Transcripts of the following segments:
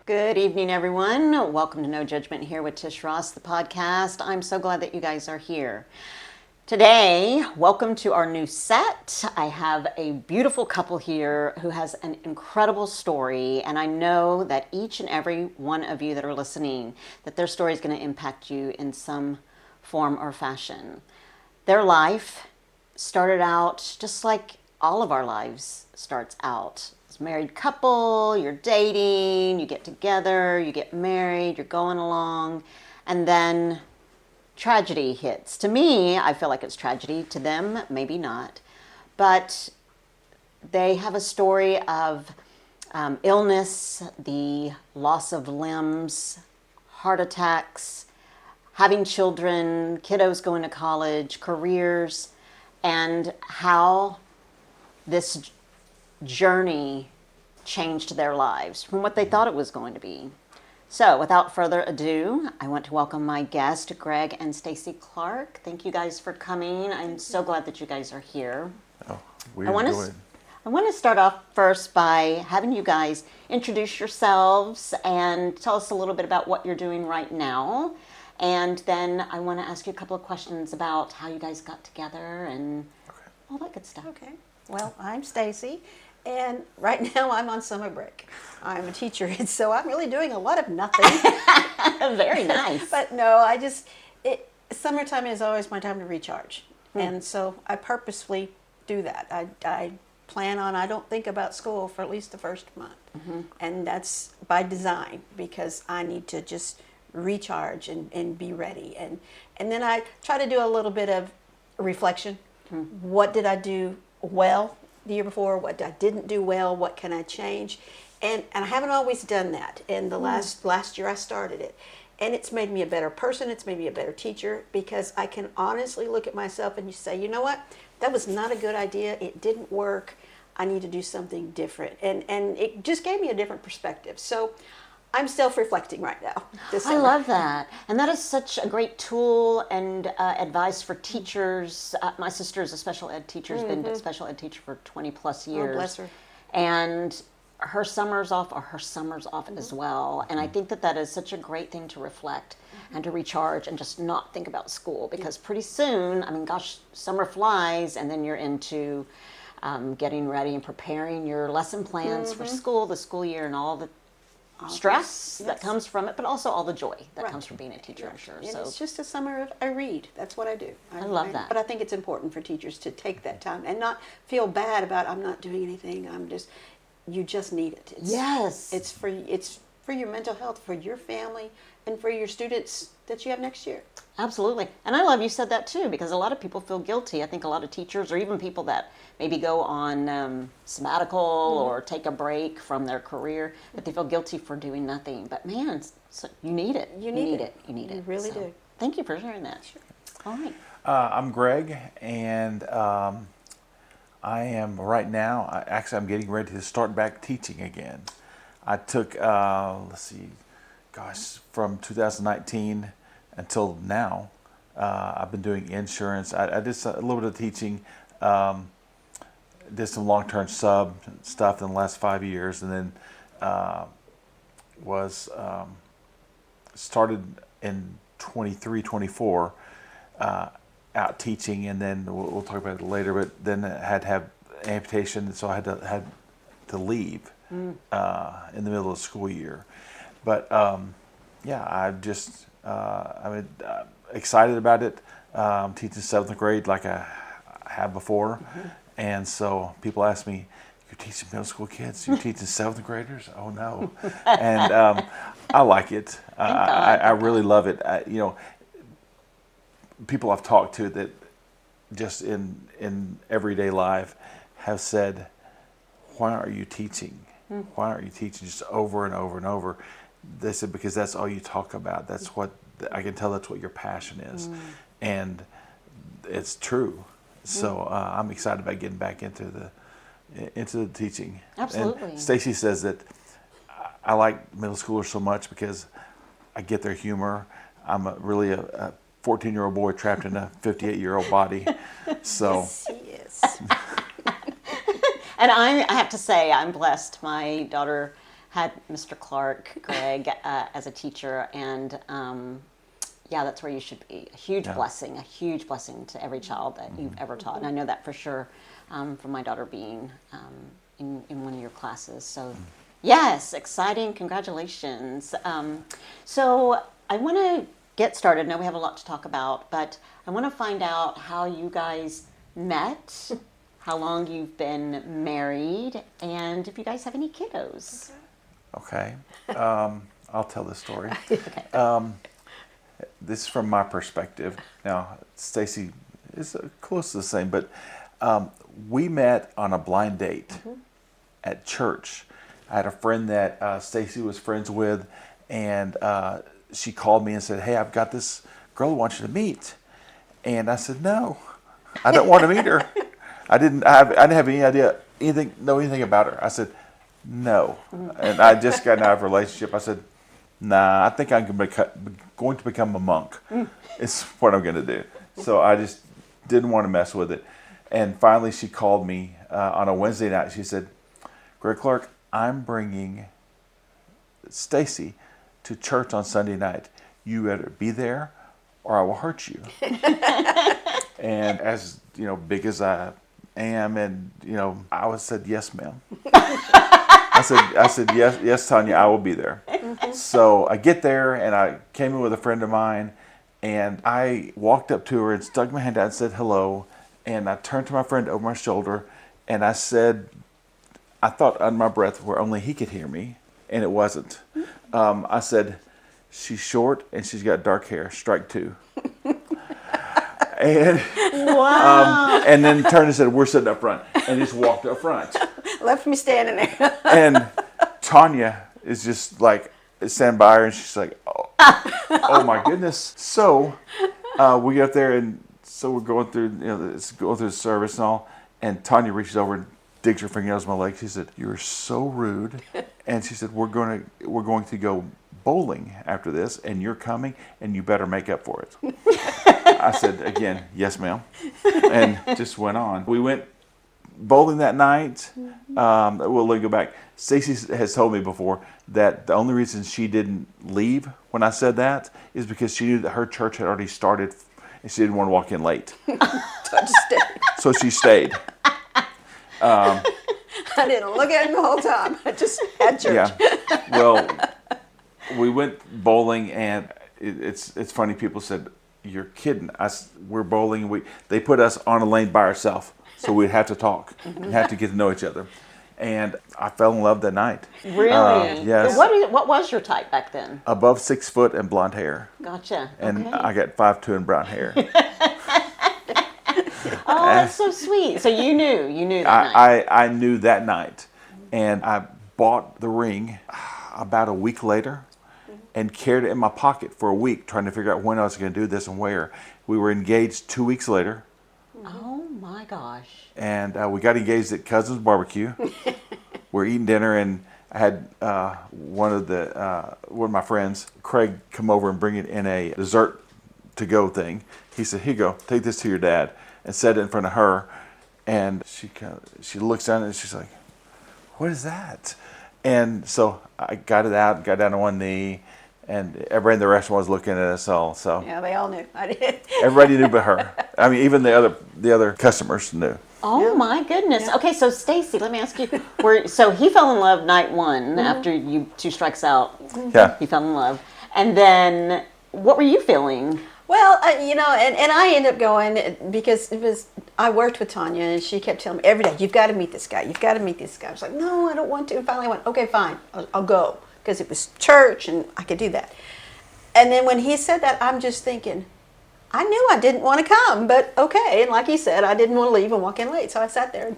Good evening, everyone. Welcome to No Judgment here with Tish Ross, the podcast. I'm so glad that you guys are here. Today, welcome to our new set. I have a beautiful couple here who has an incredible story, and I know that each and every one of you that are listening, that their story is going to impact you in some form or fashion. Their life started out just like all of our lives starts out. As a married couple, you're dating, you get together, you get married, you're going along, and then tragedy hits. To me, I feel like it's tragedy. To them, maybe not. But they have a story of illness, the loss of limbs, heart attacks, having children, kiddos going to college, careers, and how this journey changed their lives from what they thought it was going to be. So without further ado, I want to welcome my guests, Greg and Stacy Clark. Thank you guys for coming. I'm so glad that you guys are here. Oh, I want to start off first by having you guys introduce yourselves and tell us a little bit about what you're doing right now. And then I want to ask you a couple of questions about how you guys got together and all that good stuff. Okay. Well, I'm Stacy, and right now I'm on summer break. I'm a teacher, and so I'm really doing a lot of nothing. Very nice. But no, summertime is always my time to recharge. And so I purposefully do that. I plan on, I don't think about school for at least the first month. And that's by design, because I need to just recharge and be ready. And then I try to do a little bit of reflection. What did I do well the year before? What I didn't do well? What can I change? And I haven't always done that. And the last year I started it. And it's made me a better person. It's made me a better teacher, because I can honestly look at myself and you say, you know what? That was not a good idea. It didn't work. I need to do something different. And it just gave me a different perspective. So I'm self-reflecting right now. I love that. And that is such a great tool and advice for teachers. My sister is a special ed teacher, has been a special ed teacher for 20 plus years. Oh, bless her. And her summers off are her summers off as well. And I think that that is such a great thing to reflect and to recharge and just not think about school, because pretty soon, I mean, gosh, summer flies and then you're into getting ready and preparing your lesson plans for school, the school year, and all the stress that comes from it, but also all the joy that comes from being a teacher, I'm sure. And So it's just a summer of I read. That's what I do. I love that. But I think it's important for teachers to take that time and not feel bad about, I'm not doing anything. You just need it. It's for your mental health, for your family, and for your students that you have next year. Absolutely. And I love you said that too, because a lot of people feel guilty. I think a lot of teachers, or even people that maybe go on sabbatical or take a break from their career, that they feel guilty for doing nothing. But man, you need it. You need it. You need it. You really do. Thank you for sharing that. Sure. All right. I'm Greg, and I am right now, I'm getting ready to start back teaching again. I took, from 2019 until now, I've been doing insurance. I did a little bit of teaching, did some long-term sub stuff in the last 5 years, and then started in 23, 24 out teaching, and then we'll talk about it later, but then I had to have amputation, so I had to leave in the middle of the school year. But I'm just excited about it. I'm teaching 7th grade like I have before, and so people ask me, "You're teaching middle school kids? You're teaching 7th graders?" Oh no! And I like it. I really love it. People I've talked to that just in everyday life have said, "Why aren't you teaching? Why aren't you teaching?" Just over and over and over. They said, because that's all you talk about. That's what I can tell. That's what your passion is, and it's true. So I'm excited about getting back into the teaching. Absolutely. And Stacy says that I like middle schoolers so much because I get their humor. I'm really a 14-year-old boy trapped in a 58-year-old body. So Yes, he is. And I have to say, I'm blessed. My daughter had Mr. Clark, Greg, as a teacher, and yeah, that's where you should be. A huge blessing to every child that you've ever taught. And I know that for sure from my daughter being in one of your classes. So, yes, exciting. Congratulations. So I want to get started. I know we have a lot to talk about, but I want to find out how you guys met, how long you've been married, and if you guys have any kiddos. Okay. I'll tell the story. This is from my perspective. Now, Stacy is close to the same, but we met on a blind date at church. I had a friend that Stacy was friends with, and she called me and said, "Hey, I've got this girl who wants you to meet." And I said, "No, I don't want to meet her." I didn't have any idea, know anything about her. I said, "No." And I just got out of a relationship. I said, "Nah, I think I'm going to become a monk. It's what I'm going to do." So I just didn't want to mess with it. And finally she called me on a Wednesday night. She said, "Greg Clark, I'm bringing Stacy to church on Sunday night. You better be there or I will hurt you." And as big as I am, and I said, "Yes, ma'am." I said yes, Tanya, I will be there. So I get there, and I came in with a friend of mine, and I walked up to her and stuck my hand out and said hello, and I turned to my friend over my shoulder, and I said, I thought under my breath where only he could hear me, and it wasn't. I said, "She's short and she's got dark hair, strike two." And Wow. and then turned and said, "We're sitting up front," and just walked up front. Left me standing there. And Tanya is just like standing by her, and she's like, oh my goodness. So we get up there, and so we're going through, going through the service and all. And Tanya reaches over and digs her fingernails in my leg. She said, "You're so rude." And she said, we're going to go bowling after this, and you're coming, and you better make up for it." I said again, "Yes, ma'am," and just went on. We went bowling that night. We'll let me go back. Stacy has told me before that the only reason she didn't leave when I said that is because she knew that her church had already started, and she didn't want to walk in late. So she stayed. I didn't look at him the whole time. I just had church. Yeah. Well, we went bowling, and it's funny. People said, "You're kidding." We're bowling. They put us on a lane by ourselves, so we'd have to talk and have to get to know each other. And I fell in love that night. Really? Yes. What was your type back then? Above 6 foot and blonde hair. Gotcha. And okay. I got 5'2" and brown hair. Oh, that's so sweet. So you knew that night. I knew that night, and I bought the ring about a week later and carried it in my pocket for a week, trying to figure out when I was going to do this and where. We were engaged 2 weeks later. Oh my gosh. And we got engaged at Cousin's Barbecue. We're eating dinner, and I had one of my friends, Craig, come over and bring it in a dessert to go thing. He said, "Here you go, take this to your dad," and set it in front of her. And she looks down and she's like, "What is that?" And so I got it out, got down on one knee, and everybody in the restaurant was looking at us all. So Yeah, they all knew. I did. everybody knew but her. I mean, even the other customers knew. Oh my goodness. Okay, so Stacy, let me ask you. So he fell in love night one after you 2 strikes out. Yeah. He fell in love, and then what were you feeling? Well, and I ended up going because I worked with Tanya, and she kept telling me every day, "You've got to meet this guy. You've got to meet this guy." I was like, "No, I don't want to." And finally I went, "Okay, fine. I'll go," because it was church and I could do that. And then when he said that, I'm just thinking, I knew I didn't want to come, but okay. And like he said, I didn't want to leave and walk in late. So I sat there,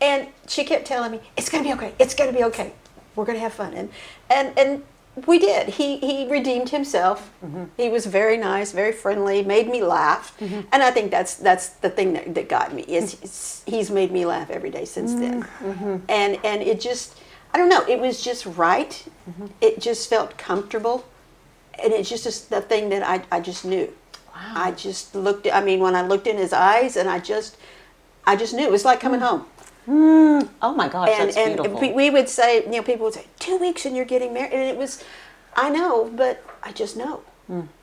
and she kept telling me, "It's going to be okay. It's going to be okay. We're going to have fun." And we did. He redeemed himself. Mm-hmm. He was very nice, very friendly, made me laugh. Mm-hmm. And I think that's the thing that got me, is he's made me laugh every day since then. Mm-hmm. And it just, I don't know, it was just right. Mm-hmm. It just felt comfortable. And it's just the thing that I just knew. Wow. I just when I looked in his eyes, and I just knew. It was like coming home. Oh my gosh, that's and beautiful. we would say, people would say, 2 weeks and you're getting married. And it was, I know, but I just know.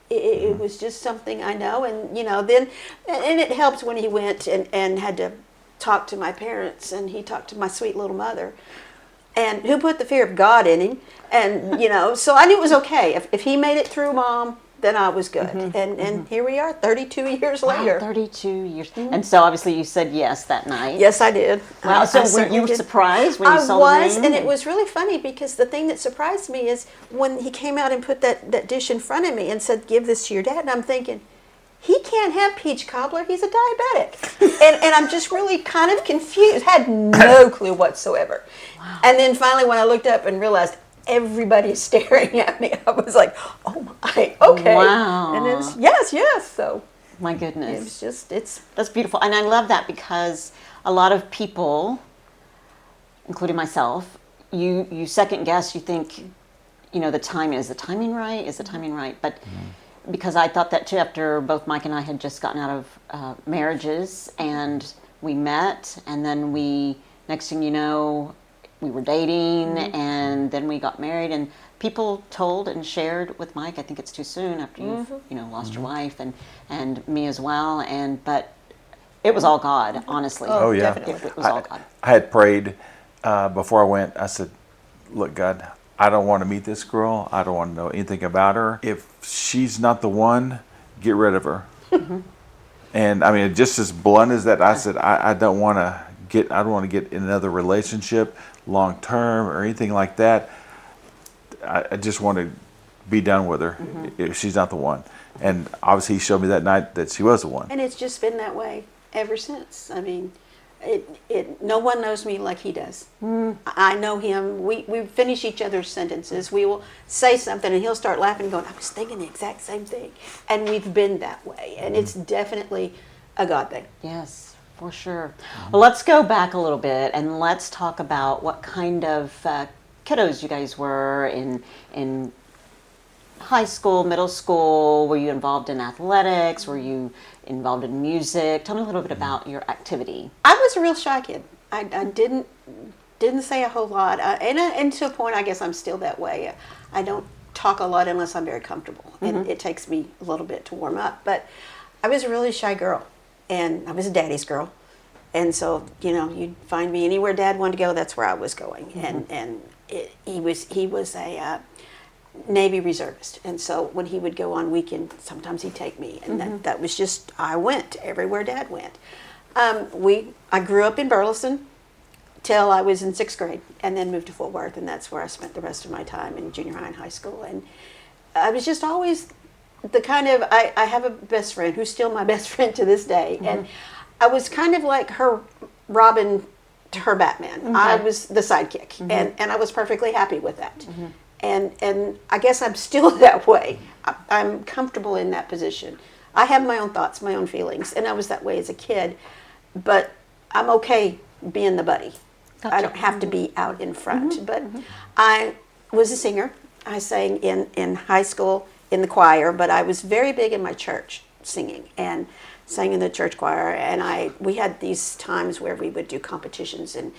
It was just something I know. And, then, and it helped when he went and had to talk to my parents, and he talked to my sweet little mother, and who put the fear of God in him. And, so I knew it was okay. If he made it through, Mom, then I was good. And here we are, 32 years Wow, later. 32 years. And so obviously you said yes that night. Yes, I did. Wow, I so were certainly you did. surprised when you saw I was, the ring? and it was really funny because the thing that surprised me is when he came out and put that dish in front of me and said, "Give this to your dad," and I'm thinking, he can't have peach cobbler, he's a diabetic. and I'm just really kind of confused, had no clue whatsoever. Wow. And then finally when I looked up and realized everybody's staring at me, I was like, oh my, okay. Wow. And then, yes, so. My goodness. It's just, That's beautiful. And I love that because a lot of people, including myself, you second guess, you think, the timing, is the timing right? Is the timing right? But because I thought that too after both Mike and I had just gotten out of marriages, and we met, and then next thing you know, we were dating, and then we got married, and people told and shared with Mike, I think it's too soon after you've lost your wife, and me as well, but it was all God, honestly. Oh, yeah. definitely. It was all God. I had prayed before I went. I said, look, God, I don't want to meet this girl. I don't want to know anything about her. If she's not the one, get rid of her. And I mean, just as blunt as that, I said, I don't want to get in another relationship long term or anything like that. I just want to be done with her if she's not the one. And obviously he showed me that night that she was the one. and it's just been that way ever since. I mean, no one knows me like he does. I know him. We finish each other's sentences. We will say something and he'll start laughing and going, I was thinking the exact same thing. And we've been that way. And it's definitely a God thing. Yes, for sure. Well, let's go back a little bit and let's talk about what kind of kiddos you guys were in high school, middle school. Were you involved in athletics? Were you involved in music? Tell me a little bit about your activity. I was a real shy kid. I didn't say a whole lot. And to a point, I guess I'm still that way. I don't talk a lot unless I'm very comfortable. And it takes me a little bit to warm up. But I was a really shy girl. And I was a daddy's girl. And so, you'd find me anywhere Dad wanted to go, that's where I was going. And he was a Navy reservist. And so when he would go on weekend, sometimes he'd take me. And that was just, I went everywhere Dad went. I grew up in Burleson till I was in 6th grade and then moved to Fort Worth. And that's where I spent the rest of my time in junior high and high school. And I was just always the kind of, I have a best friend who's still my best friend to this day. And I was kind of like her Robin to her Batman. Okay. I was the sidekick. And I was perfectly happy with that. And I guess I'm still that way. I'm comfortable in that position. I have my own thoughts, my own feelings, and I was that way as a kid. But I'm okay being the buddy. Gotcha. I don't have to be out in front. But I was a singer. I sang in high school in the choir, but I was very big in my church singing and sang in the church choir. And we had these times where we would do competitions, and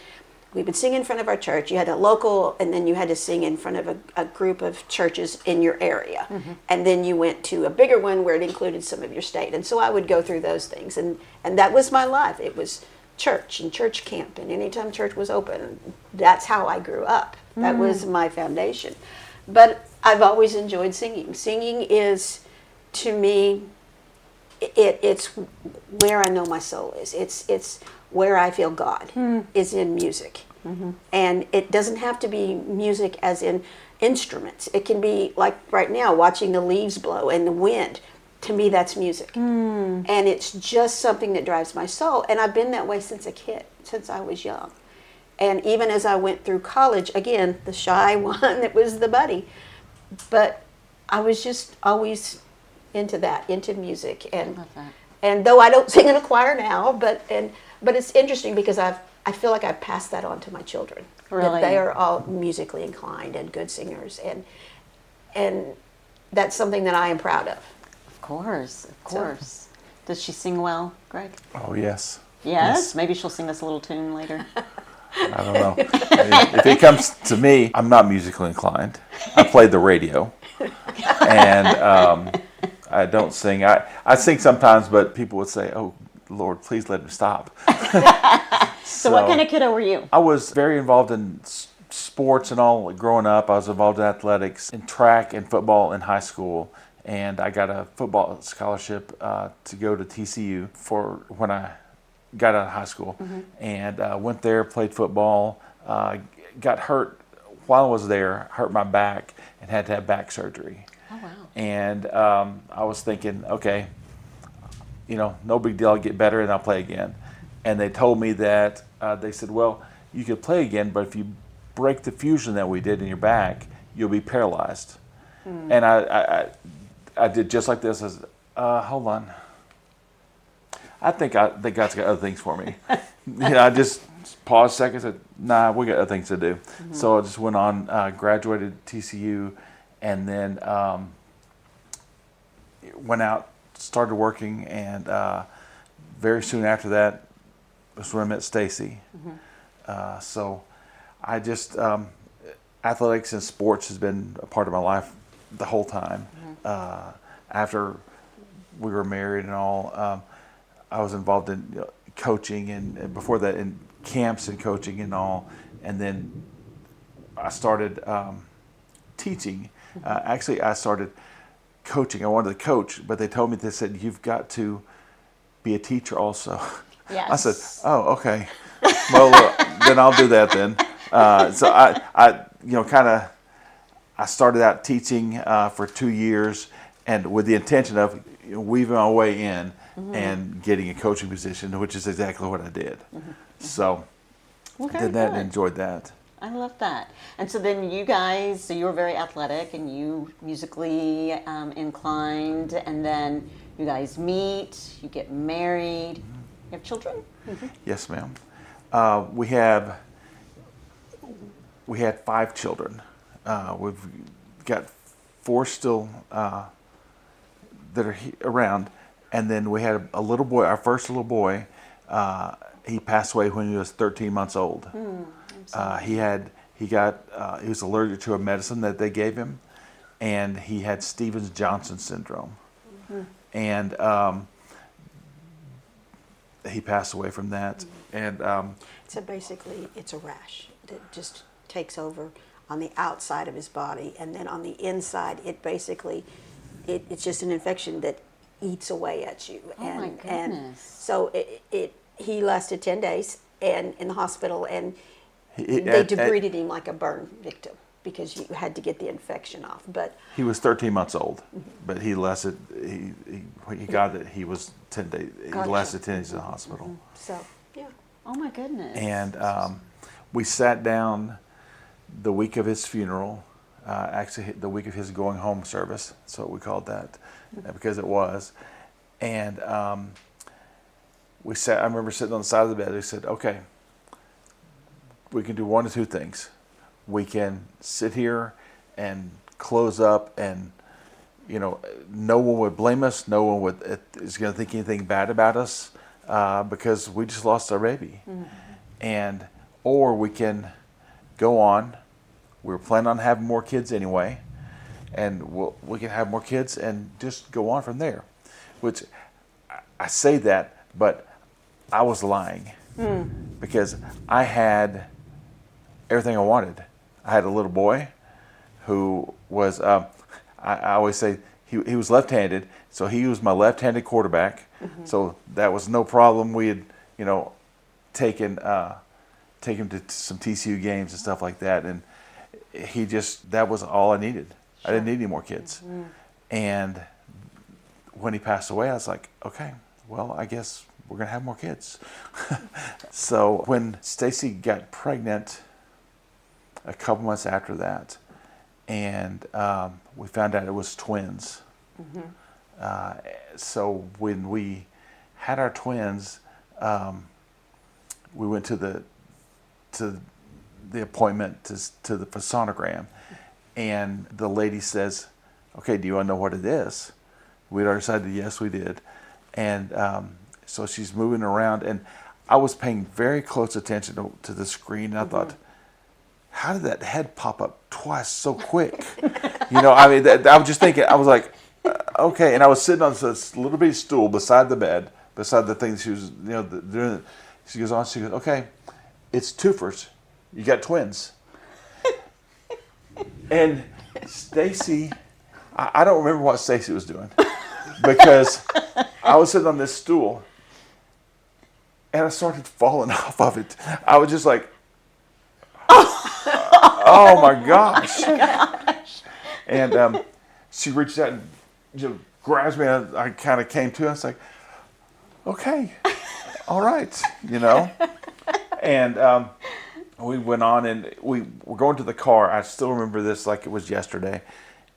we would sing in front of our church. You had a local, and then you had to sing in front of a group of churches in your area. And then you went to a bigger one where it included some of your state. And so I would go through those things. And that was my life. It was church and church camp. And anytime church was open, that's how I grew up. That was my foundation. But I've always enjoyed singing. Singing is, to me, it's where I know my soul is. It's where I feel God is in music. And it doesn't have to be music as in instruments. It can be like right now, watching the leaves blow and the wind. To me, that's music. And it's just something that drives my soul. And I've been that way since a kid, since I was young. And even as I went through college, again, the shy one that was the buddy. But I was just always into that, into music. And though I don't sing in a choir now, but it's interesting because I feel like I've passed that on to my children. Really? That they are all musically inclined and good singers. And that's something that I am proud of. Of course. Does she sing well, Greg? Oh, yes. Yes, maybe she'll sing us a little tune later. I don't know. If it comes to me, I'm not musically inclined. I play the radio, and I don't sing. I sing sometimes, but people would say, "Oh, Lord, please let me stop." So what kind of kiddo were you? I was very involved in sports and all growing up. I was involved in athletics, in track and football in high school, and I got a football scholarship to go to TCU for when I got out of high school, and went there, played football, got hurt while I was there, hurt my back, and had to have back surgery. Oh, wow. And I was thinking, okay, no big deal, I'll get better and I'll play again. And they told me that, they said, well, you could play again, but if you break the fusion that we did in your back, you'll be paralyzed. And I did just like this. I said, hold on. I think God's got other things for me. I just paused a second and said, nah, we got other things to do. So I just went on, graduated TCU, and then went out, started working, and very soon after that was when I met Stacy. So I just, athletics and sports has been a part of my life the whole time. After we were married and all, I was involved in coaching, and before that in camps and coaching and all. And then I started teaching. Actually, I started coaching. I wanted to coach, but they told me, they said, you've got to be a teacher also. Yes. I said, oh, okay. Well, then I'll do that then. So I started out teaching for 2 years, and with the intention of weaving my way in and getting a coaching position, which is exactly what I did. So did that and enjoyed that. I love that. And so then you guys, so you were very athletic and you musically inclined, and then you guys meet, you get married. You have children? Yes, ma'am. We had 5 children. We've got 4 still that are around, and then we had a little boy. Our first little boy, he passed away when he was 13 months old. He was allergic to a medicine that they gave him, and he had Stevens-Johnson syndrome, and he passed away from that. And So basically, it's a rash that just takes over on the outside of his body, and then on the inside, it's just an infection that eats away at you. Oh, my goodness. And so he lasted 10 days and in the hospital, and they debrided him like a burn victim because you had to get the infection off. But he was 13 months old, but he lasted. He got it. He was 10 days. He Gotcha. lasted 10 days in the hospital. so, yeah. Oh my goodness. And we sat down the week of his funeral, actually the week of his going home service. That's what we called that, because it was. And we sat. I remember sitting on the side of the bed. We said, "Okay, we can do one of two things. We can sit here and close up, and no one would blame us. No one is going to think anything bad about us because we just lost our baby, or we can go on. We were planning on having more kids anyway, and we can have more kids and just go on from there." Which I say that, but I was lying because I had everything I wanted. I had a little boy who was, I always say, he was left-handed, so he was my left-handed quarterback. So that was no problem. We had, take him to some TCU games and stuff like that, and that was all I needed. Sure. I didn't need any more kids. And when he passed away, I was like, okay, well, I guess we're going to have more kids. So when Stacy got pregnant a couple months after that, and we found out it was twins. So when we had our twins, we went to the appointment to the sonogram, and the lady says, "Okay, do you want to know what it is?" We'd already decided yes, we did, and so she's moving around, and I was paying very close attention to the screen, and I thought, how did that head pop up twice so quick? I mean, I was just thinking, I was like, okay. And I was sitting on this little bitty stool beside the bed, beside the thing she was, doing. She goes, okay, it's twofers. You got twins. And Stacy, I don't remember what Stacy was doing, because I was sitting on this stool and I started falling off of it. I was just like, oh my gosh. And she reached out and grabs me, and I kind of came to. I was like, okay, all right, And we went on, and we were going to the car. I still remember this like it was yesterday.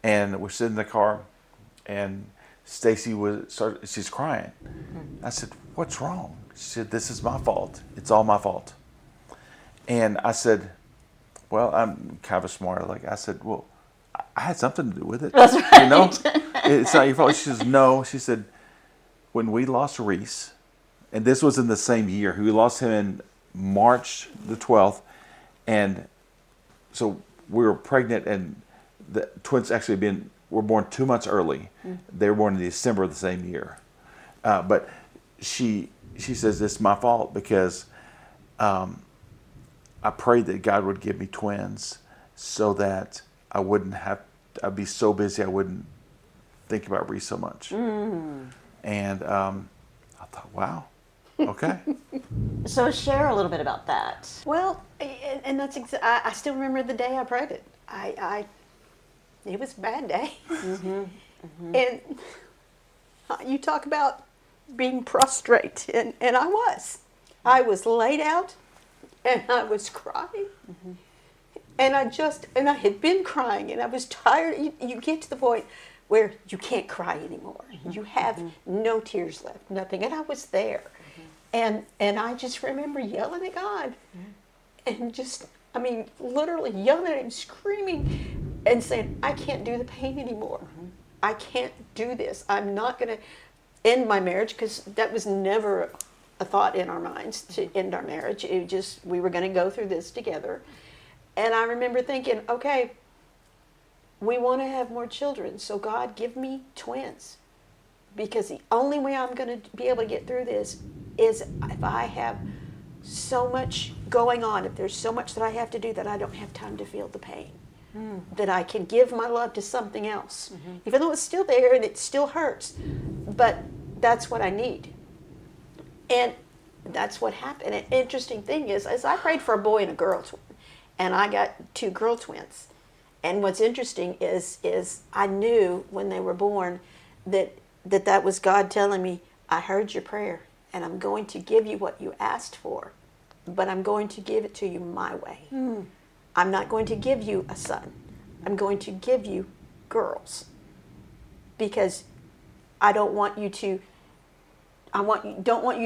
And we're sitting in the car, and Stacy she's crying. I said, what's wrong? She said, this is my fault. It's all my fault. And I said, well, I'm kind of a smart aleck. I said, well, I had something to do with it. That's right. It's not your fault. She says, no. She said, when we lost Reese, and this was in the same year, we lost him in March the 12th, and so we were pregnant, and the twins actually were born 2 months early. They were born in December of the same year. But she says, it's my fault because I prayed that God would give me twins so that I'd be so busy I wouldn't think about Reese so much. And I thought, wow, okay. So share a little bit about that. Well, and that's I still remember the day I prayed it. It was a bad day. And you talk about being prostrate, and I was. I was laid out, and I was crying. And I had been crying, and I was tired. You get to the point where you can't cry anymore. You have no tears left, nothing. And I was there. And I just remember yelling at God. And literally yelling at him, screaming, and saying, I can't do the pain anymore. I can't do this. I'm not going to end my marriage, because that was never a thought in our minds to end our marriage. We were going to go through this together. And I remember thinking, okay, we want to have more children, so God, give me twins. Because the only way I'm going to be able to get through this is if I have so much going on, if there's so much that I have to do that I don't have time to feel the pain, that I can give my love to something else, even though it's still there and it still hurts. But that's what I need. And that's what happened. An interesting thing is I prayed for a boy and a girl twin, and I got 2 girl twins. And what's interesting is I knew when they were born that was God telling me, I heard your prayer, and I'm going to give you what you asked for, but I'm going to give it to you my way. I'm not going to give you a son. I'm going to give you girls, because I don't want you to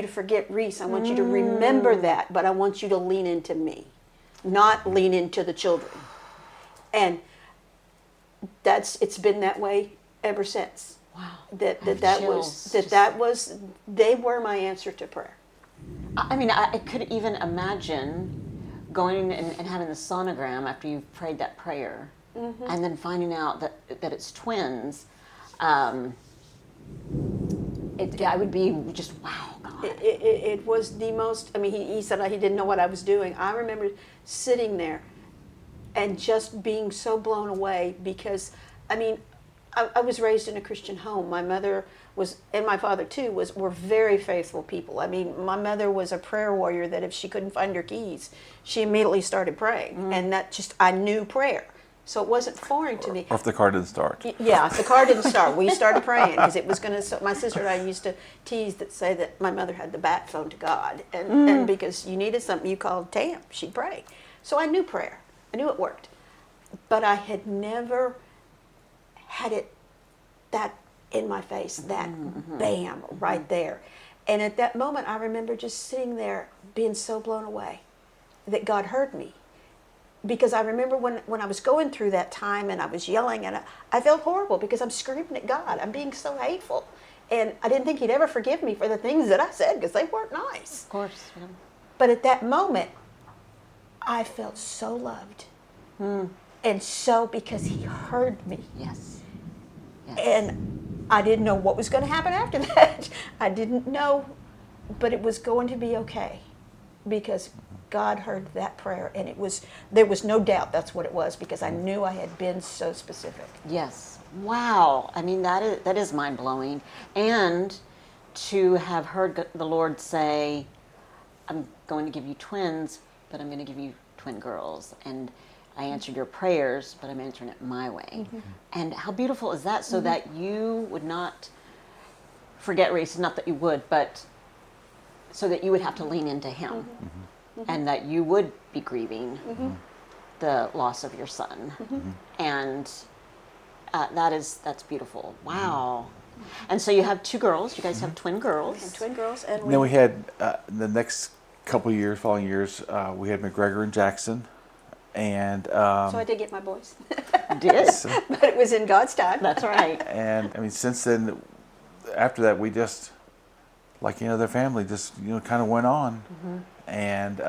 forget Reese. I want you to remember that, but I want you to lean into me, not lean into the children. And it's been that way ever since. Wow. They were my answer to prayer. I mean, I could even imagine going and having the sonogram after you've prayed that prayer, and then finding out that it's twins. I would be just, wow, God. It was the most, he said he didn't know what I was doing. I remember sitting there and just being so blown away, because, I was raised in a Christian home. My mother was, and my father too, were very faithful people. My mother was a prayer warrior, that if she couldn't find her keys, she immediately started praying. And I knew prayer. So it wasn't foreign to me. Or if the car didn't start. Yeah, if the car didn't start, we started praying, because it was going to. My sister and I used to say that my mother had the bat phone to God, and because you needed something, you called Tam. She'd pray. So I knew prayer. I knew it worked, but I had never had it that in my face, that bam right there. And at that moment, I remember just sitting there being so blown away that God heard me. Because I remember when I was going through that time, and I was yelling, and I felt horrible, because I'm screaming at God. I'm being so hateful. And I didn't think he'd ever forgive me for the things that I said because they weren't nice. Of course. Yeah. But at that moment, I felt so loved. And so because he heard me. Yes. Yes. And I didn't know what was going to happen after that. I didn't know, but it was going to be okay because God heard that prayer, and there was no doubt that's what it was because I knew I had been so specific. Yes. Wow. I mean, that is mind blowing. And to have heard the Lord say, I'm going to give you twins, but I'm going to give you twin girls. And I answered your prayers, but I'm answering it my way. And how beautiful is that? So that you would not forget race, not that you would, but so that you would have to lean into him. And that you would be grieving the loss of your son. And that's beautiful. Wow. And so you have two girls. You guys have twin girls. And twin girls, and And then we had the next couple of years, following years, we had McGregor and Jackson, and so I did get my boys. Did. But it was in God's time. That's right. and I mean, since then, after that, we just, like any other family, just kind of went on, and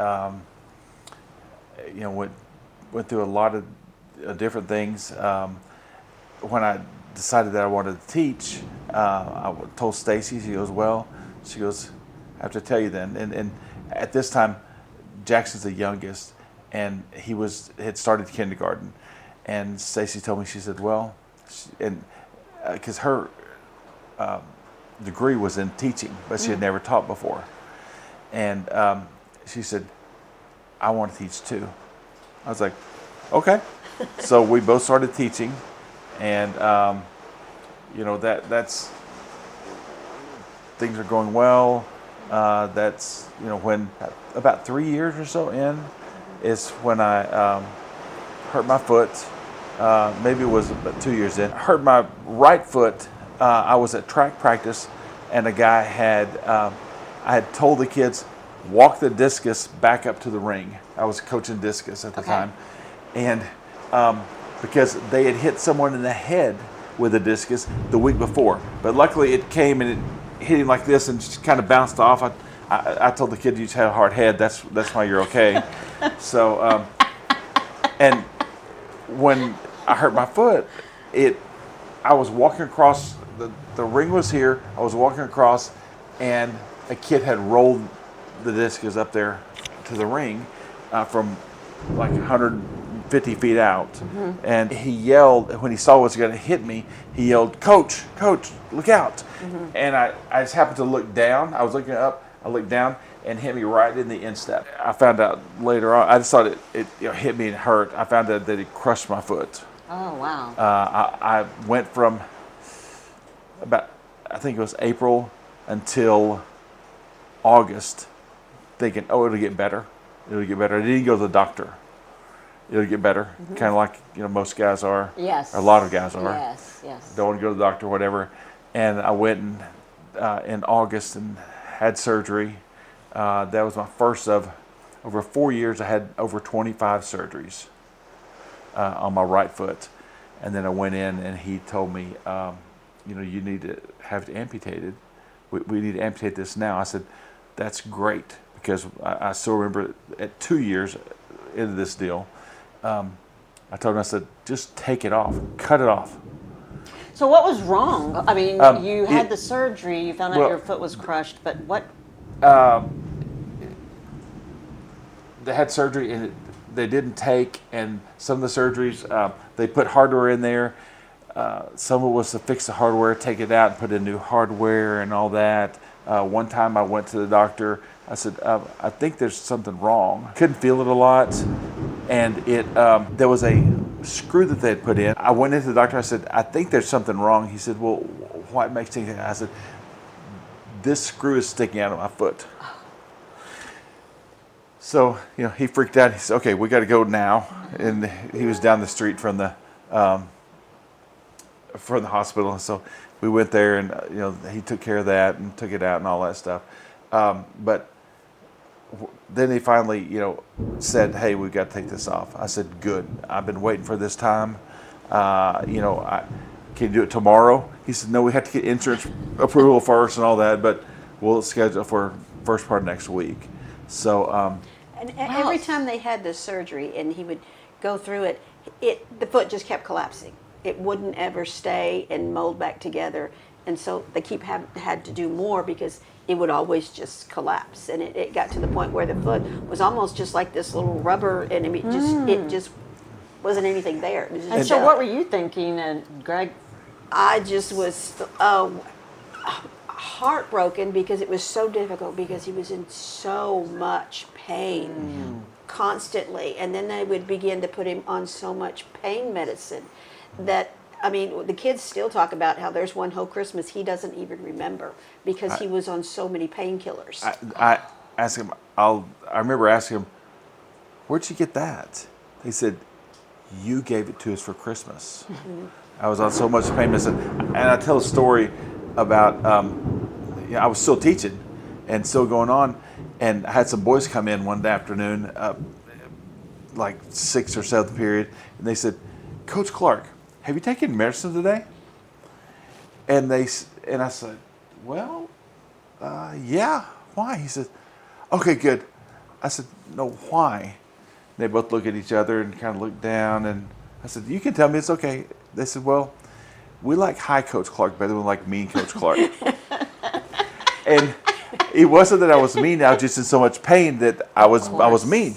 went through a lot of different things. When I decided that I wanted to teach, I told Stacy. She goes, I have to tell you then. And at this time, Jackson's the youngest, and he had started kindergarten. And Stacy told me, she said, because her degree was in teaching, but she had never taught before. And she said, I want to teach too. I was like, okay. So we both started teaching, and that's things are going well. That's when about 3 years or so in is when I hurt my foot. Maybe it was about 2 years in. I hurt my right foot. I was at track practice, and a guy I had told the kids, walk the discus back up to the ring. I was coaching discus at the time, and because they had hit someone in the head with a discus the week before, but luckily it came and it hit him like this and just kind of bounced off. I told the kid, you just had a hard head. That's why you're okay. So, and when I hurt my foot, I was walking across, the ring was here, I was walking across, and a kid had rolled the discus up there to the ring from like 150 feet out. And he yelled, when he saw what was going to hit me, he yelled, Coach, look out. And I just happened to look down. I was looking up, I looked down, and hit me right in the instep. I found out later on, I just thought it hit me and hurt. I found out that it crushed my foot. Oh, wow. I went from about, I think it was April until August, thinking, it'll get better. It'll get better. I didn't go to the doctor. It'll get better. Kind of like, most guys are. Yes. Or a lot of guys are. Yes. Don't want to go to the doctor or whatever. And I went in August and had surgery. That was my first of, over 4 years, I had over 25 surgeries on my right foot. And then I went in and he told me, you need to have it amputated. We need to amputate this now. I said, that's great, because I still remember at 2 years into this deal, I told him, I said, just take it off, cut it off. So what was wrong? I mean, you had the surgery, you found out your foot was crushed, but what? They had surgery and they didn't take, and some of the surgeries, they put hardware in there. Some of it was to fix the hardware, take it out and put in new hardware and all that. One time I went to the doctor, I said, I think there's something wrong. Couldn't feel it a lot, and there was a screw that they had put in. I went into the doctor, I said, I think there's something wrong. He said, well, what makes you think that? I said, this screw is sticking out of my foot. So, he freaked out. He said, okay, we got to go now. And he was down the street from the hospital. And so we went there, and, he took care of that and took it out and all that stuff. But then he finally, said, hey, we've got to take this off. I said, good. I've been waiting for this time. Because can you do it tomorrow? He said, no, we have to get insurance approval first and all that, but we'll schedule it for first part of next week. So, And every time they had this surgery and he would go through it, the foot just kept collapsing. It wouldn't ever stay and mold back together. And so they had to do more because it would always just collapse. And it got to the point where the foot was almost just like this little rubber, and it just wasn't anything there. It was just And so, what were you thinking, Greg? I just was heartbroken because it was so difficult because he was in so much pain constantly. And then they would begin to put him on so much pain medicine that, I mean, the kids still talk about how there's one whole Christmas he doesn't even remember because he was on so many painkillers. I asked him, I remember asking him, where'd you get that? He said, you gave it to us for Christmas. I was on so much pain medicine. And I tell a story about, I was still teaching and still going on. And I had some boys come in one afternoon, like 6th or 7th period. And they said, Coach Clark, have you taken medicine today? And I said, well, yeah, why? He said, okay, good. I said, no, why? They both look at each other and kind of look down. And I said, you can tell me, it's okay. They said, well, we like high Coach Clark better than we like mean Coach Clark. And it wasn't that I was mean. I was just in so much pain that I was mean.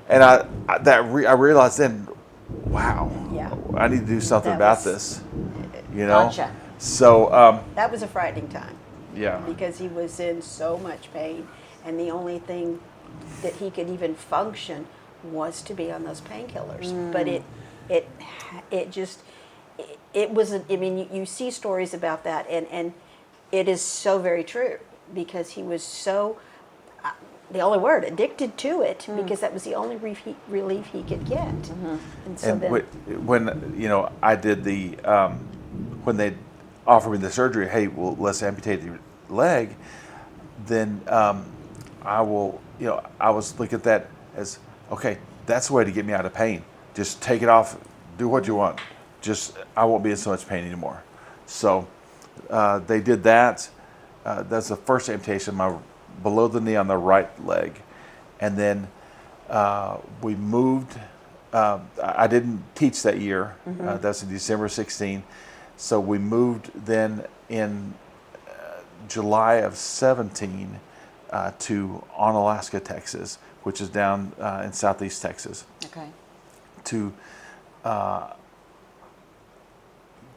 And I realized then, wow, Yeah. I need to do something That about was- this. You know. Gotcha. So That was a frightening time. yeah. Because he was in so much pain, and the only thing that he could even function was to be on those painkillers. But it wasn't. I mean, you see stories about that, and it is so very true because he was so. The only word, addicted to it, because that was the only relief he could get. And so And then, when I did the when they offered me the surgery, hey, well, let's amputate your leg, then I will, I was looking at that as, okay, that's the way to get me out of pain. Just take it off, do what you want. Just, I won't be in so much pain anymore. So they did that. That's the first amputation, below the knee on the right leg. And then we moved. I didn't teach that year. That's in December 16. So we moved then in July of 17 to Onalaska, Texas, which is down in southeast Texas, Okay. to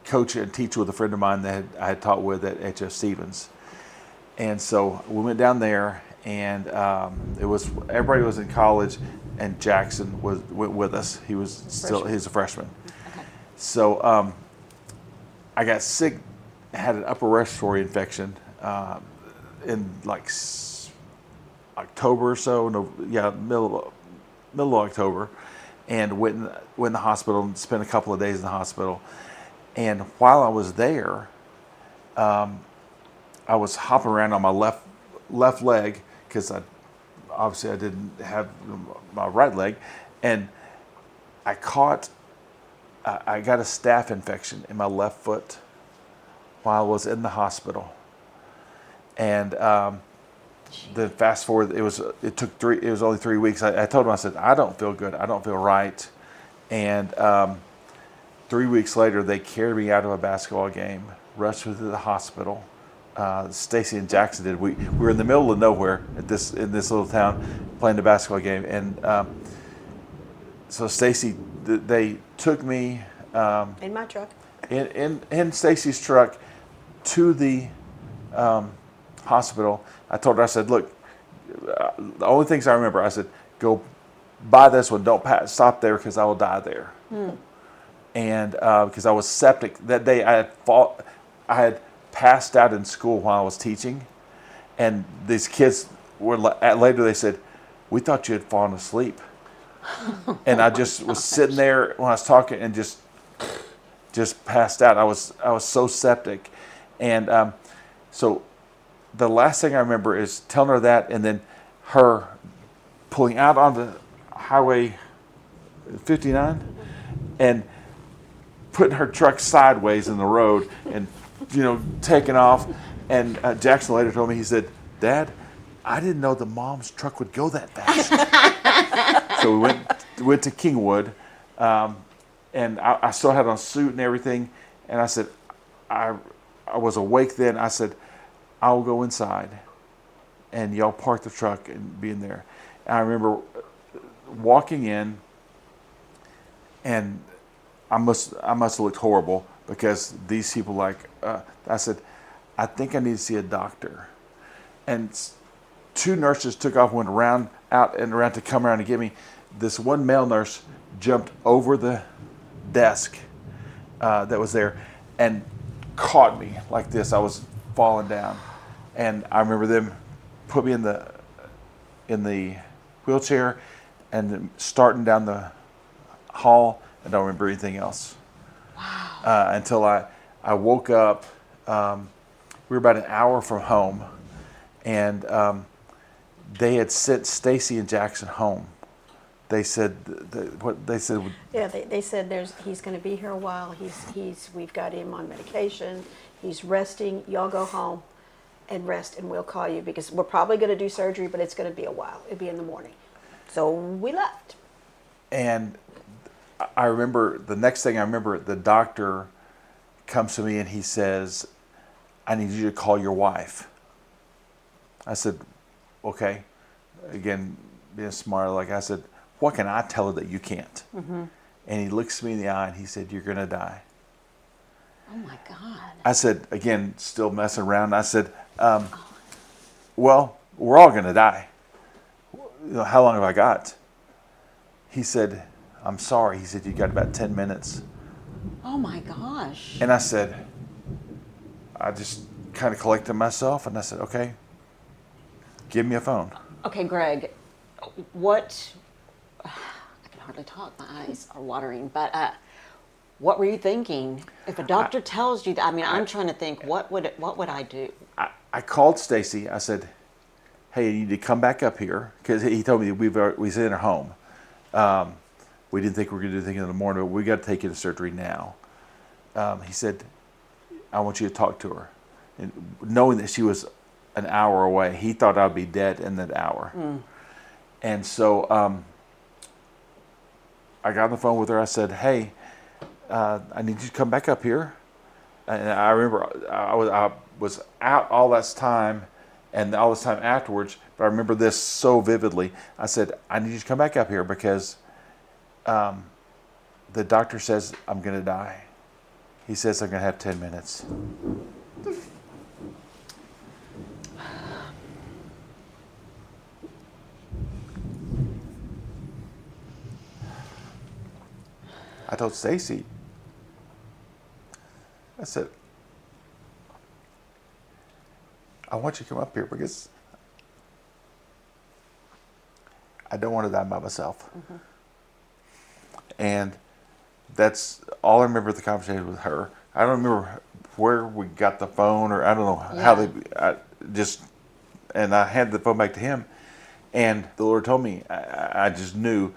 coach and teach with a friend of mine that I had taught with at H.F. Stevens. And so we went down there, and everybody was in college, and Jackson went with us. He was he's a freshman. Okay. So I got sick, had an upper respiratory infection in like October or so. Middle of October, and went in the hospital and spent a couple of days in the hospital. And while I was there, I was hopping around on my left leg because I didn't have my right leg, and I got a staph infection in my left foot while I was in the hospital. And then fast forward, it was only 3 weeks. I told him, I said, I don't feel good. I don't feel right. And 3 weeks later, they carried me out of a basketball game, rushed me to the hospital. Stacy and Jackson did. We were in the middle of nowhere in this little town playing the basketball game, and so Stacy, they took me in my truck. in Stacy's truck to the hospital. I told her, I said, look, the only things I remember, I said, go buy this one. Don't stop there because I will die there. And because I was septic that day, I had passed out in school while I was teaching, and these kids were later. They said, "We thought you had fallen asleep," and I just was sitting there when I was talking and just passed out. I was so septic, and so the last thing I remember is telling her that, and then her pulling out on the Highway 59, and putting her truck sideways in the road and, taking off. And Jackson later told me, he said, "Dad, I didn't know the mom's truck would go that fast." So we went to Kingwood, and I still had on a suit and everything. And I said, I was awake then. I said, "I'll go inside, and y'all park the truck and be in there." And I remember walking in, and I must have looked horrible because these people I said, "I think I need to see a doctor." And two nurses took off, went out and around to come around and get me. This one male nurse jumped over the desk that was there and caught me like this. I was falling down, and I remember them put me in the wheelchair and then starting down the hall. I don't remember anything else. Wow. Until I woke up. We were about an hour from home, and they had sent Stacy and Jackson home. They said what they said. Yeah, they said he's going to be here a while. We've got him on medication. He's resting. Y'all go home and rest, and we'll call you because we're probably going to do surgery, but it's going to be a while. It'll be in the morning. So we left. And I remember the next thing I remember, the doctor comes to me and he says, "I need you to call your wife." I said, "Okay." Again, being smart, I said, "What can I tell her that you can't?" Mm-hmm. And he looks me in the eye and he said, "You're going to die." Oh my God. I said, again, still messing around. I said, "Well, we're all going to die. How long have I got?" He said, "I'm sorry." He said, "You got about 10 minutes. Oh my gosh. And I said, I just kind of collected myself and I said, "Okay, give me a phone." Okay, Greg, I can hardly talk. My eyes are watering. But what were you thinking? If a doctor tells you that, I'm trying to think, what would I do? I called Stacy. I said, "Hey, you need to come back up here," because he told me we was in her home. We didn't think we were going to do anything in the morning, but we got to take you to surgery now. He said, "I want you to talk to her." And knowing that she was an hour away, he thought I'd be dead in that hour. Mm. And so I got on the phone with her. I said, "Hey, I need you to come back up here." And I remember I was out all this time and all this time afterwards, but I remember this so vividly. I said, "I need you to come back up here because the doctor says I'm going to die. He says I'm going to have 10 minutes. I told Stacy, I said, "I want you to come up here because I don't want to die by myself." Mm-hmm. And that's all I remember the conversation with her. I don't remember where we got the phone, or I don't know how and I handed the phone back to him. And the Lord told me, I just knew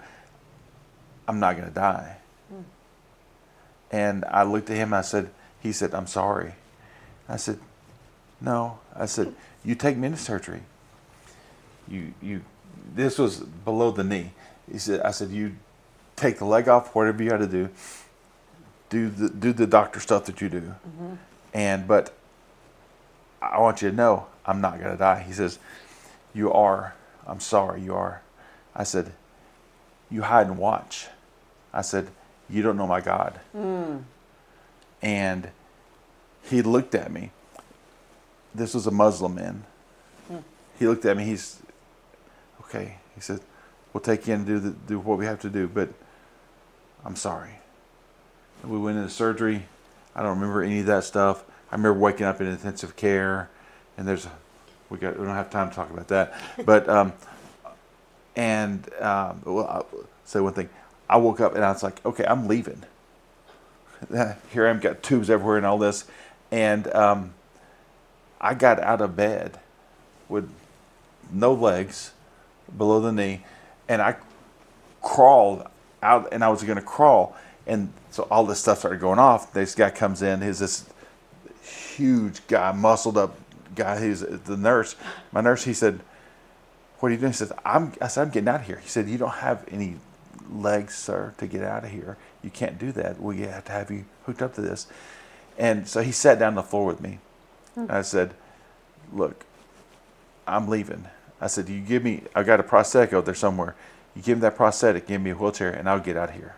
I'm not going to die. Mm. And I looked at him and he said, "I'm sorry." I said, "No." I said, "You take me into surgery. This was below the knee." I said, "You take the leg off, whatever you got to do. Do the doctor stuff that you do." Mm-hmm. But I want you to know I'm not going to die. He says, "You are. I'm sorry, you are." I said, "You hide and watch." I said, "You don't know my God." Mm. And he looked at me. This was a Muslim man. Mm. He looked at me. He's okay. He said, "We'll take you in and do what we have to do, but I'm sorry." And we went into surgery. I don't remember any of that stuff. I remember waking up in intensive care, and we don't have time to talk about that. But I'll say one thing. I woke up and I was like, "Okay, I'm leaving." Here I am, got tubes everywhere and all this, and I got out of bed with no legs, below the knee, and I crawled out, and I was going to crawl, And so all this stuff started going off. This guy comes in. He's this huge guy, muscled up guy. He's the nurse. My nurse, he said, "What are you doing?" He said, I said, "I'm getting out of here." He said, "You don't have any legs, sir, to get out of here. You can't do that. We have to have you hooked up to this." And so he sat down on the floor with me. I said, "Look, I'm leaving." I said, "You give me, I got a prosthetic out there somewhere. You give me that prosthetic, give me a wheelchair, and I'll get out of here.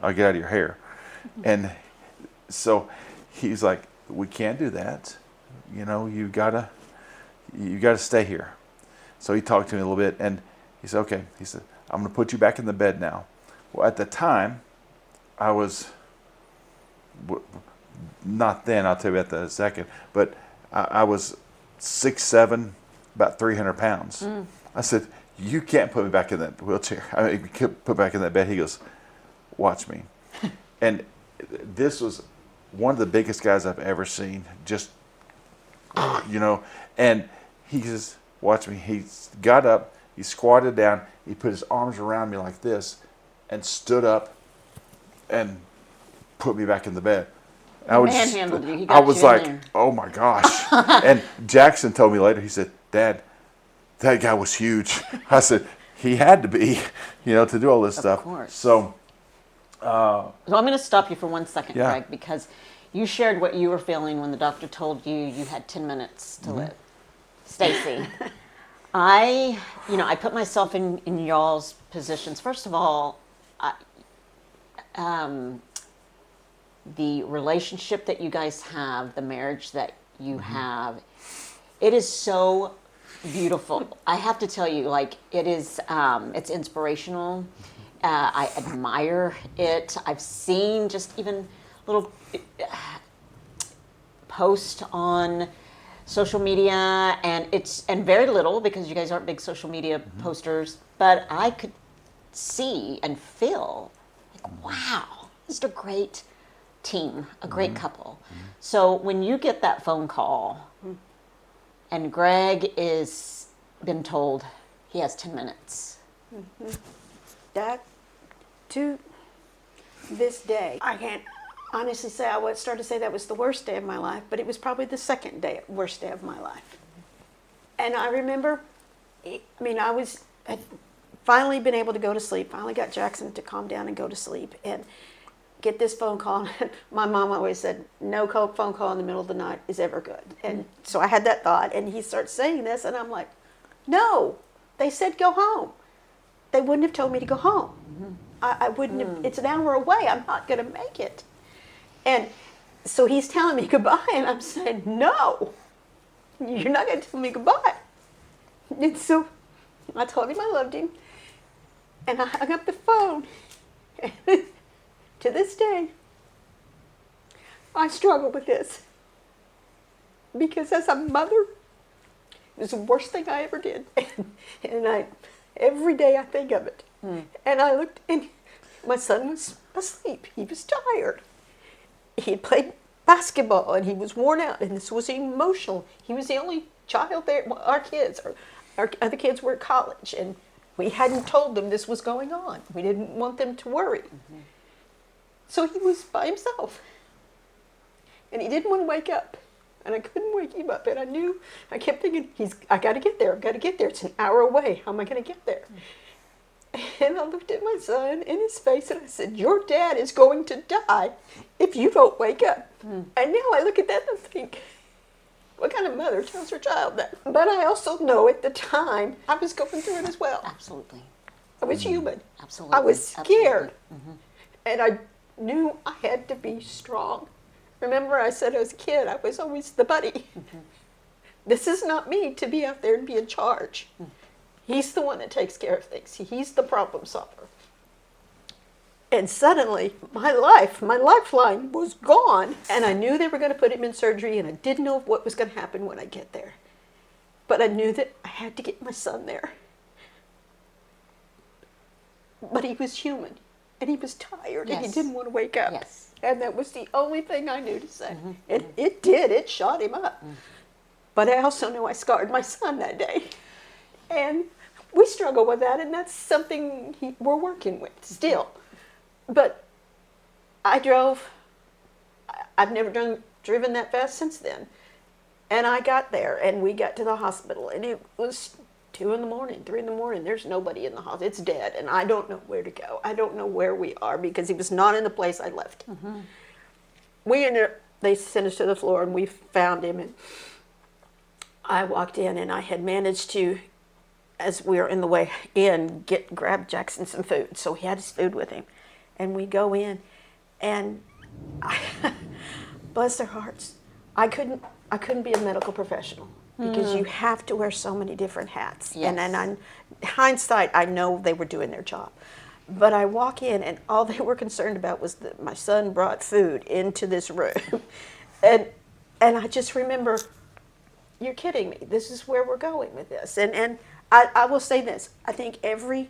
I'll get out of your hair." And so he's like, "We can't do that. You know, you gotta stay here." So he talked to me a little bit, and he said, "Okay." He said, "I'm gonna put you back in the bed now." Well, at the time, I was not then. I'll tell you about that in a second. But I was 6'7", about 300 pounds. I said, "You can't put me back in that wheelchair. I mean, you can't put back in that bed." He goes, "Watch me." And this was one of the biggest guys I've ever seen. Just, you know, and he says, "Watch me." He got up, he squatted down, he put his arms around me like this, and stood up and put me back in the bed. I Manhandled you. He got was you in like, there. "Oh my gosh." And Jackson told me later, he said, "Dad, that guy was huge." I said, "He had to be, you know, to do all this stuff." course. So, So I'm going to stop you for 1 second, Yeah. Greg, because you shared what you were feeling when the doctor told you you had 10 minutes to live. Stacy, I put myself in y'all's positions. First of all, the relationship that you guys have, the marriage that you have, it is so beautiful. I have to tell you, like, it is, it's inspirational. I admire it. I've seen just even little posts on social media, and very little because you guys aren't big social media posters, but I could see and feel like, wow, this is a great team, a great couple. So when you get that phone call and Greg is been told he has 10 minutes. That, to this day, I can't honestly say I would start to say that was the worst day of my life, but it was probably the second worst day of my life. And I remember, I had finally been able to go to sleep, finally got Jackson to calm down and go to sleep, and get this phone call. My mom always said, no phone call in the middle of the night is ever good. And so I had that thought, and he starts saying this, and I'm like, no, they said go home. They wouldn't have told me to go home. I wouldn't have, it's an hour away, I'm not going to make it. And so he's telling me goodbye, and I'm saying, no, you're not going to tell me goodbye. And so I told him I loved him, and I hung up the phone. To this day, I struggle with this. Because as a mother, it was the worst thing I ever did. And every day I think of it. And I looked, and my son was asleep. He was tired. He had played basketball, and he was worn out, and this was emotional. He was the only child there. Well, our other kids were at college, and we hadn't told them this was going on. We didn't want them to worry. So he was by himself. And he didn't want to wake up. And I couldn't wake him up. And I kept thinking, I got to get there. I've got to get there. It's an hour away. How am I going to get there? And I looked at my son in his face, and I said, your dad is going to die if you don't wake up. And now I look at that and think, what kind of mother tells her child that? But I also know at the time, I was going through it as well. Absolutely. I was human. Absolutely. I was scared. Absolutely. And I knew I had to be strong. Remember, I said as a kid, I was always the buddy. This is not me to be out there and be in charge. He's the one that takes care of things. He's the problem solver. And suddenly, my lifeline was gone. And I knew they were going to put him in surgery, and I didn't know what was going to happen when I get there. But I knew that I had to get my son there. But he was human. And he was tired, and he didn't want to wake up. Yes. And that was the only thing I knew to say. It did. It shot him up. But I also knew I scarred my son that day. And we struggle with that, and that's something we're working with still. But I drove. I've never driven that fast since then. And I got there, and we got to the hospital, and it was 2 in the morning, 3 in the morning. There's nobody in the hospital. It's dead, and I don't know where to go. I don't know where we are because he was not in the place I left. We ended up, they sent us to the floor, and we found him, and I walked in, and I had managed to, as we were in the way in, grab Jackson some food. So he had his food with him, and we go in, and bless their hearts, I couldn't be a medical professional because you have to wear so many different hats. Yes. And on hindsight, I know they were doing their job. But I walk in, and all they were concerned about was that my son brought food into this room. and I just remember, you're kidding me. This is where we're going with this. And I will say this. I think every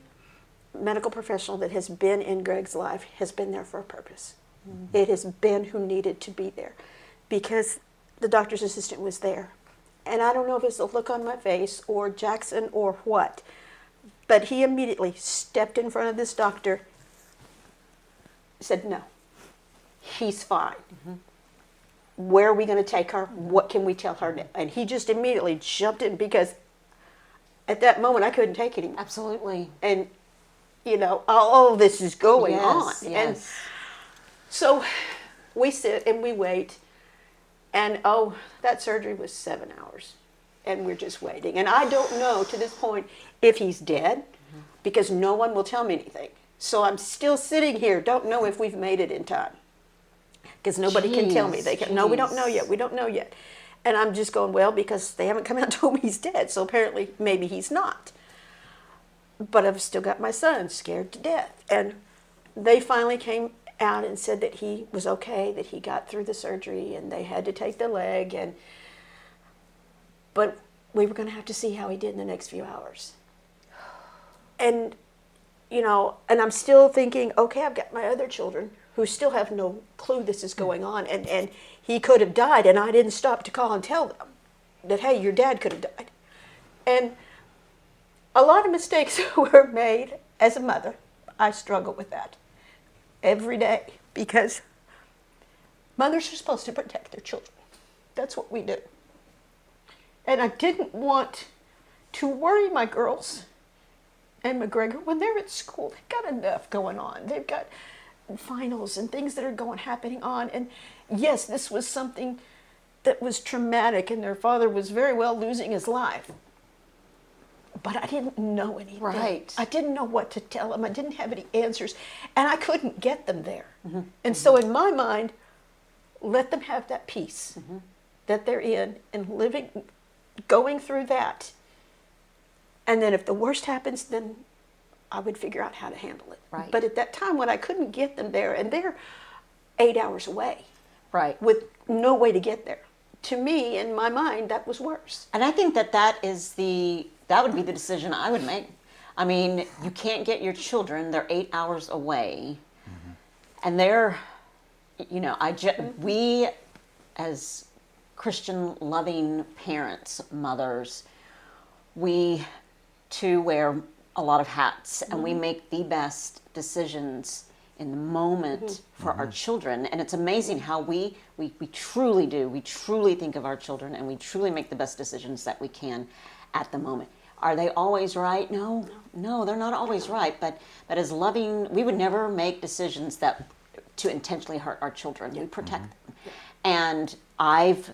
medical professional that has been in Greg's life has been there for a purpose. It has been who needed to be there because the doctor's assistant was there. And I don't know if it's the look on my face or Jackson or what, but he immediately stepped in front of this doctor, said, no, he's fine. Where are we going to take her? What can we tell her? And he just immediately jumped in because at that moment I couldn't take it anymore. Absolutely. And, you know, all this is going on. Yes. And so we sit and we wait. And, that surgery was 7 hours. And we're just waiting. And I don't know to this point if he's dead because no one will tell me anything. So I'm still sitting here, don't know if we've made it in time. Because nobody can tell me. No, we don't know yet. We don't know yet. And I'm just going, well, because they haven't come out and told me he's dead. So apparently maybe he's not. But I've still got my son scared to death. And they finally came out and said that he was okay, that he got through the surgery, and they had to take the leg. But we were going to have to see how he did in the next few hours. And, you know, and I'm still thinking, okay, I've got my other children who still have no clue this is going on. And he could have died, and I didn't stop to call and tell them that, hey, your dad could have died. And a lot of mistakes were made as a mother. I struggle with that every day because mothers are supposed to protect their children. That's what we do. And I didn't want to worry my girls and McGregor when they're at school. They've got enough going on. They've got finals and things that are happening on. And yes, this was something that was traumatic, and their father was very well losing his life. But I didn't know anything. Right. I didn't know what to tell them. I didn't have any answers. And I couldn't get them there. And so in my mind, let them have that peace that they're in and going through that. And then if the worst happens, then I would figure out how to handle it. Right. But at that time when I couldn't get them there, and they're 8 hours away. Right. With no way to get there. To me, in my mind, that was worse. And I think that that would be the decision I would make. I mean, you can't get your children, they're 8 hours away. And they're, you know, we as Christian loving parents, mothers, we too wear a lot of hats, and we make the best decisions in the moment for our children. And it's amazing how we truly do. We truly think of our children, and we truly make the best decisions that we can at the moment. Are they always right? No, they're not always right. But as loving, we would never make decisions to intentionally hurt our children. We protect them. And I've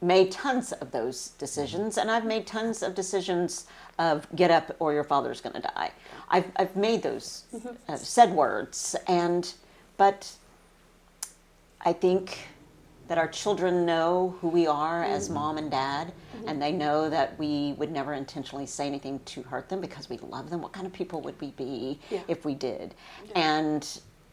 made tons of those decisions, and I've made tons of decisions of get up or your father's going to die. I've made those said words, but I think that our children know who we are as mom and dad, and they know that we would never intentionally say anything to hurt them because we love them. What kind of people would we be if we did? And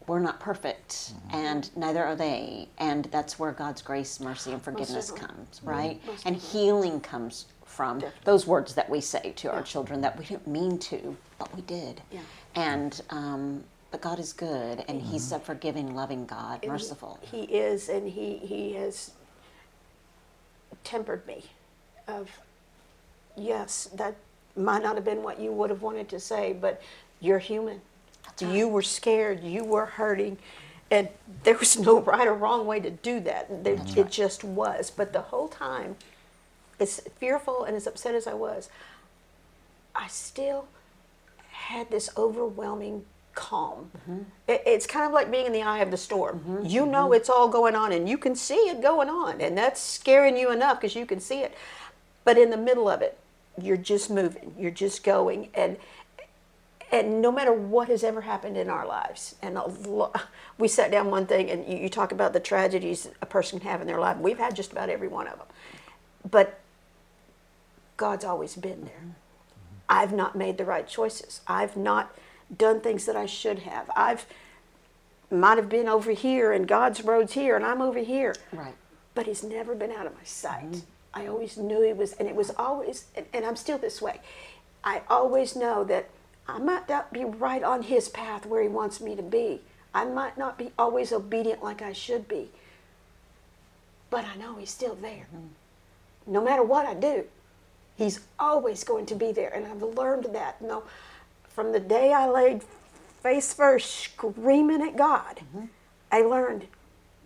we're not perfect, and neither are they. And that's where God's grace, mercy, and forgiveness comes, right? And healing comes from those words that we say to our children that we didn't mean to, but we did. And but God is good, and He's a forgiving, loving God, merciful. He is, and He has tempered me. Yes, that might not have been what you would have wanted to say, but you're human. You were scared, you were hurting, And there was no right or wrong way to do that. It just was. But the whole time, as fearful and as upset as I was, I still had this overwhelming calm. It's kind of like being in the eye of the storm. You know it's all going on, and you can see it going on, and that's scaring you enough because you can see it. But in the middle of it, you're just moving, you're just going, and no matter what has ever happened in our lives, and we sat down one thing, and you talk about the tragedies a person can have in their life. We've had just about every one of them, but God's always been there. I've not made the right choices. I've not done things that I should have. Might have been over here, and God's road's here, and I'm over here. Right. But He's never been out of my sight. I always knew He was, and it was always, and I'm still this way. I always know that I might not be right on His path where He wants me to be. I might not be always obedient like I should be. But I know He's still there. No matter what I do, He's always going to be there. And I've learned that. From the day I laid face first screaming at God, I learned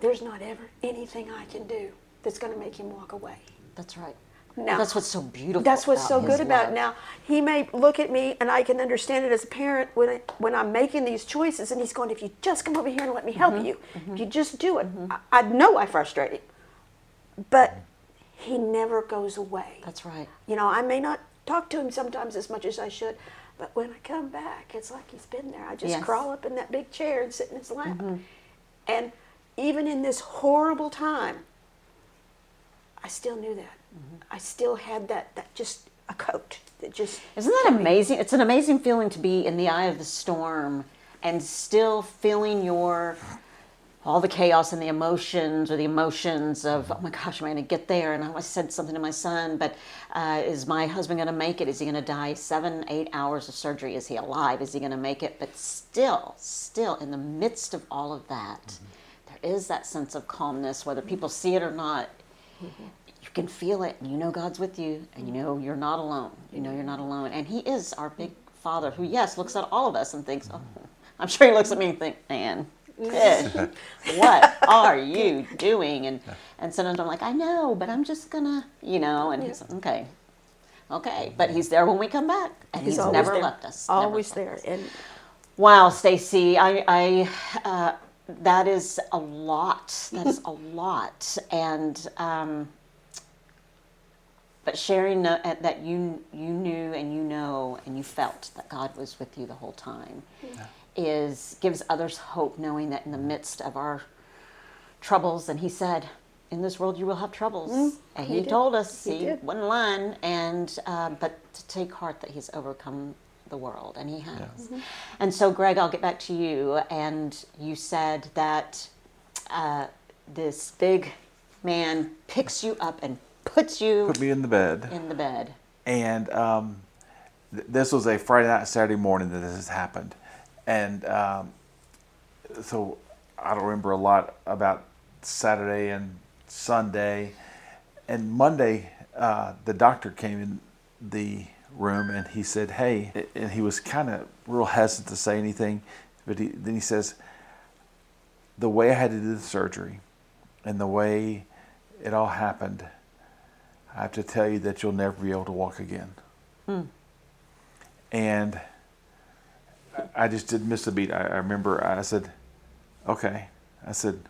there's not ever anything I can do that's going to make Him walk away. That's right. Now, that's what's so beautiful. That's what's so about good his about it. love. Now, He may look at me, and I can understand it as a parent when I'm making these choices, and He's going, if you just come over here and let me help you, if you just do it. I know I frustrate Him, but He never goes away. That's right. I may not talk to Him sometimes as much as I should, but when I come back, it's like He's been there. I just Yes. crawl up in that big chair and sit in His lap. And even in this horrible time, I still knew that. I still had that just a coat that just... Isn't that amazing? It's an amazing feeling to be in the eye of the storm and still feeling all the chaos and the emotions of, oh my gosh, am I going to get there? And I said something to my son, but is my husband going to make it? Is he going to die 7-8 hours of surgery? Is he alive? Is he going to make it? But still, in the midst of all of that, there is that sense of calmness, whether people see it or not. You can feel it, and you know God's with you, and you know you're not alone. You know you're not alone. And He is our big Father who, yes, looks at all of us and thinks, oh, I'm sure He looks at me and thinks, man, fish, what are you doing? And sometimes I'm like, I know, but I'm just gonna, and He's okay. But He's there when we come back, and He's always never there. left us. Always never there. And wow, Stacy, I that is a lot. That is a lot, and but sharing that you knew and and you felt that God was with you the whole time gives others hope, knowing that in the midst of our troubles, and He said, in this world you will have troubles, and He told us He wasn't lying, and but to take heart that He's overcome the world, and He has. And so, Greg, I'll get back to you. And you said that this big man picks you up and put me in the bed. And this was a Friday night, Saturday morning that this has happened. And so I don't remember a lot about Saturday and Sunday. And Monday, the doctor came in the room and he said, hey, and he was kind of real hesitant to say anything. But then he says, the way I had to do the surgery and the way it all happened, I have to tell you that you'll never be able to walk again. And I just didn't miss a beat. I remember I said, okay. I said,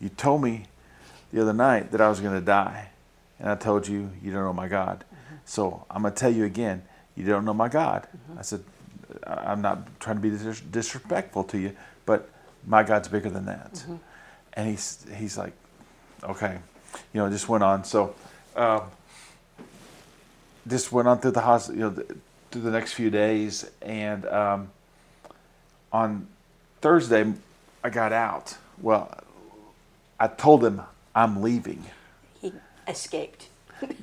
you told me the other night that I was going to die. And I told you, you don't know my God. So I'm going to tell you again, you don't know my God. I said, I'm not trying to be disrespectful to you, but my God's bigger than that. And he's like, okay. Just went on. So just went on through the hospital, through the next few days. And on Thursday, I got out. Well, I told him I'm leaving. He escaped.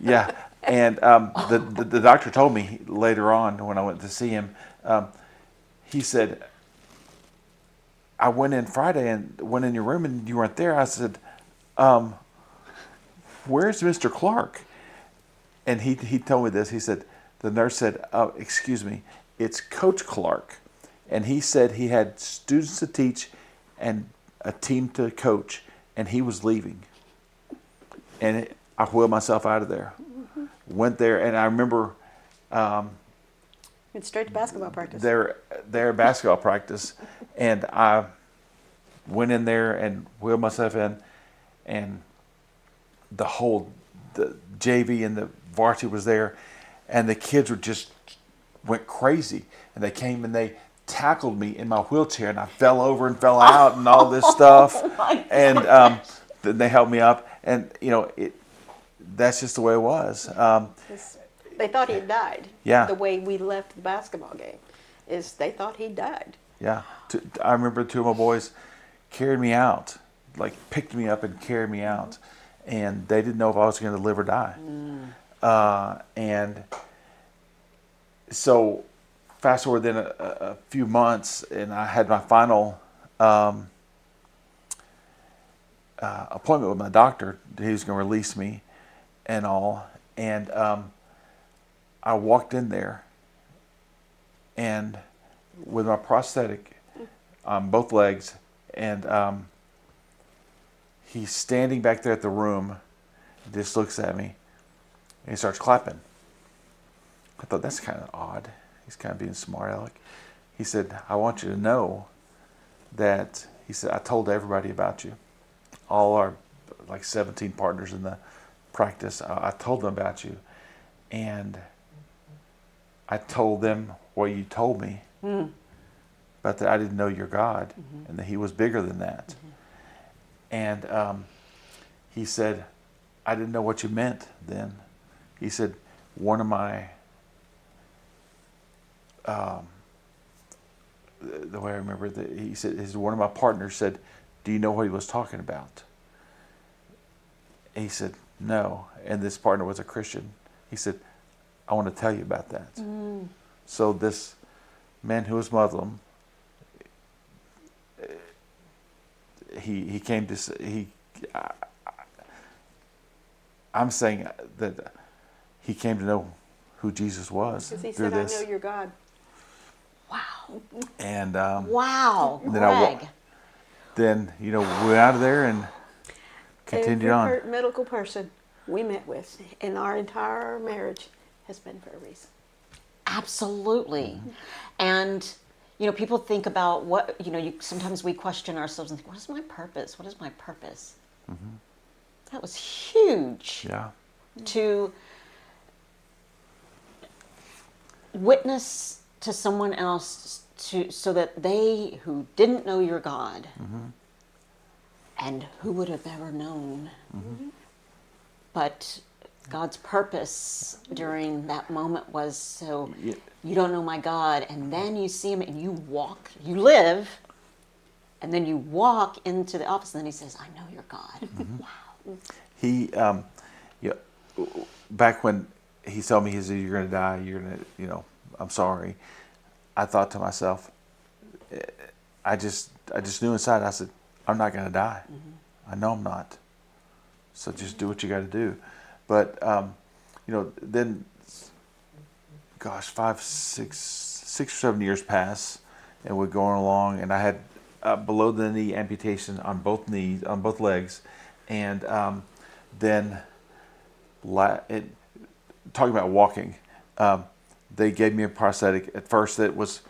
Yeah. And the doctor told me later on when I went to see him, he said, I went in Friday and went in your room and you weren't there. I said, where's Mr. Clark? And he told me this. He said, the nurse said, oh, excuse me, it's Coach Clark. And he said he had students to teach and a team to coach, and he was leaving. And I wheeled myself out of there. Went there, and I remember Went straight to basketball practice. their basketball practice, and I went in there and wheeled myself in, and the JV and the varsity was there, and the kids went crazy, and they came and they tackled me in my wheelchair, and I fell over and fell out and all this stuff, and then they helped me up, and that's just the way it was. They thought he had died. Yeah. The way we left the basketball game is they thought he died. Yeah, I remember two of my boys carried me out, like picked me up and carried me out, and they didn't know if I was going to live or die. And so, fast forward then a few months, and I had my final appointment with my doctor. He was going to release me and all, and I walked in there, and with my prosthetic on both legs, and he's standing back there at the room, just looks at me, and he starts clapping. I thought, that's kind of odd. He's kind of being smart aleck. He said, I want you to know that, he said, I told everybody about you. All our, 17 partners in the practice, I told them about you. And I told them what you told me, but that I didn't know your God, and that he was bigger than that. And he said, I didn't know what you meant then. He said, one of my, the way I remember it, he said, one of my partners said, do you know what he was talking about? And he said, no. And this partner was a Christian. He said, I want to tell you about that. So this man who was Muslim, he came to, I'm saying that he came to know who Jesus was Because he through said, this. I know your God. Wow. And Wow, then Greg. then we went out of there and continued on. Every medical person we met with in our entire marriage has been for a reason. Absolutely. And, people think about what, sometimes we question ourselves and think, what is my purpose? What is my purpose? That was huge. Yeah. To witness to someone else so that they who didn't know your God, and who would have ever known, but God's purpose during that moment was so you don't know my God, and then you see him and you live, and then you walk into the office, and then he says, I know your God. Wow. He, back when he told me, he said, you're going to die, you're going to, I'm sorry. I thought to myself, I just knew inside, I said, I'm not going to die. I know I'm not. So just do what you got to do. But, then, gosh, 6 or 7 years pass, and we're going along, and I had below the knee amputation on both legs, and then talking about walking, they gave me a prosthetic at first that was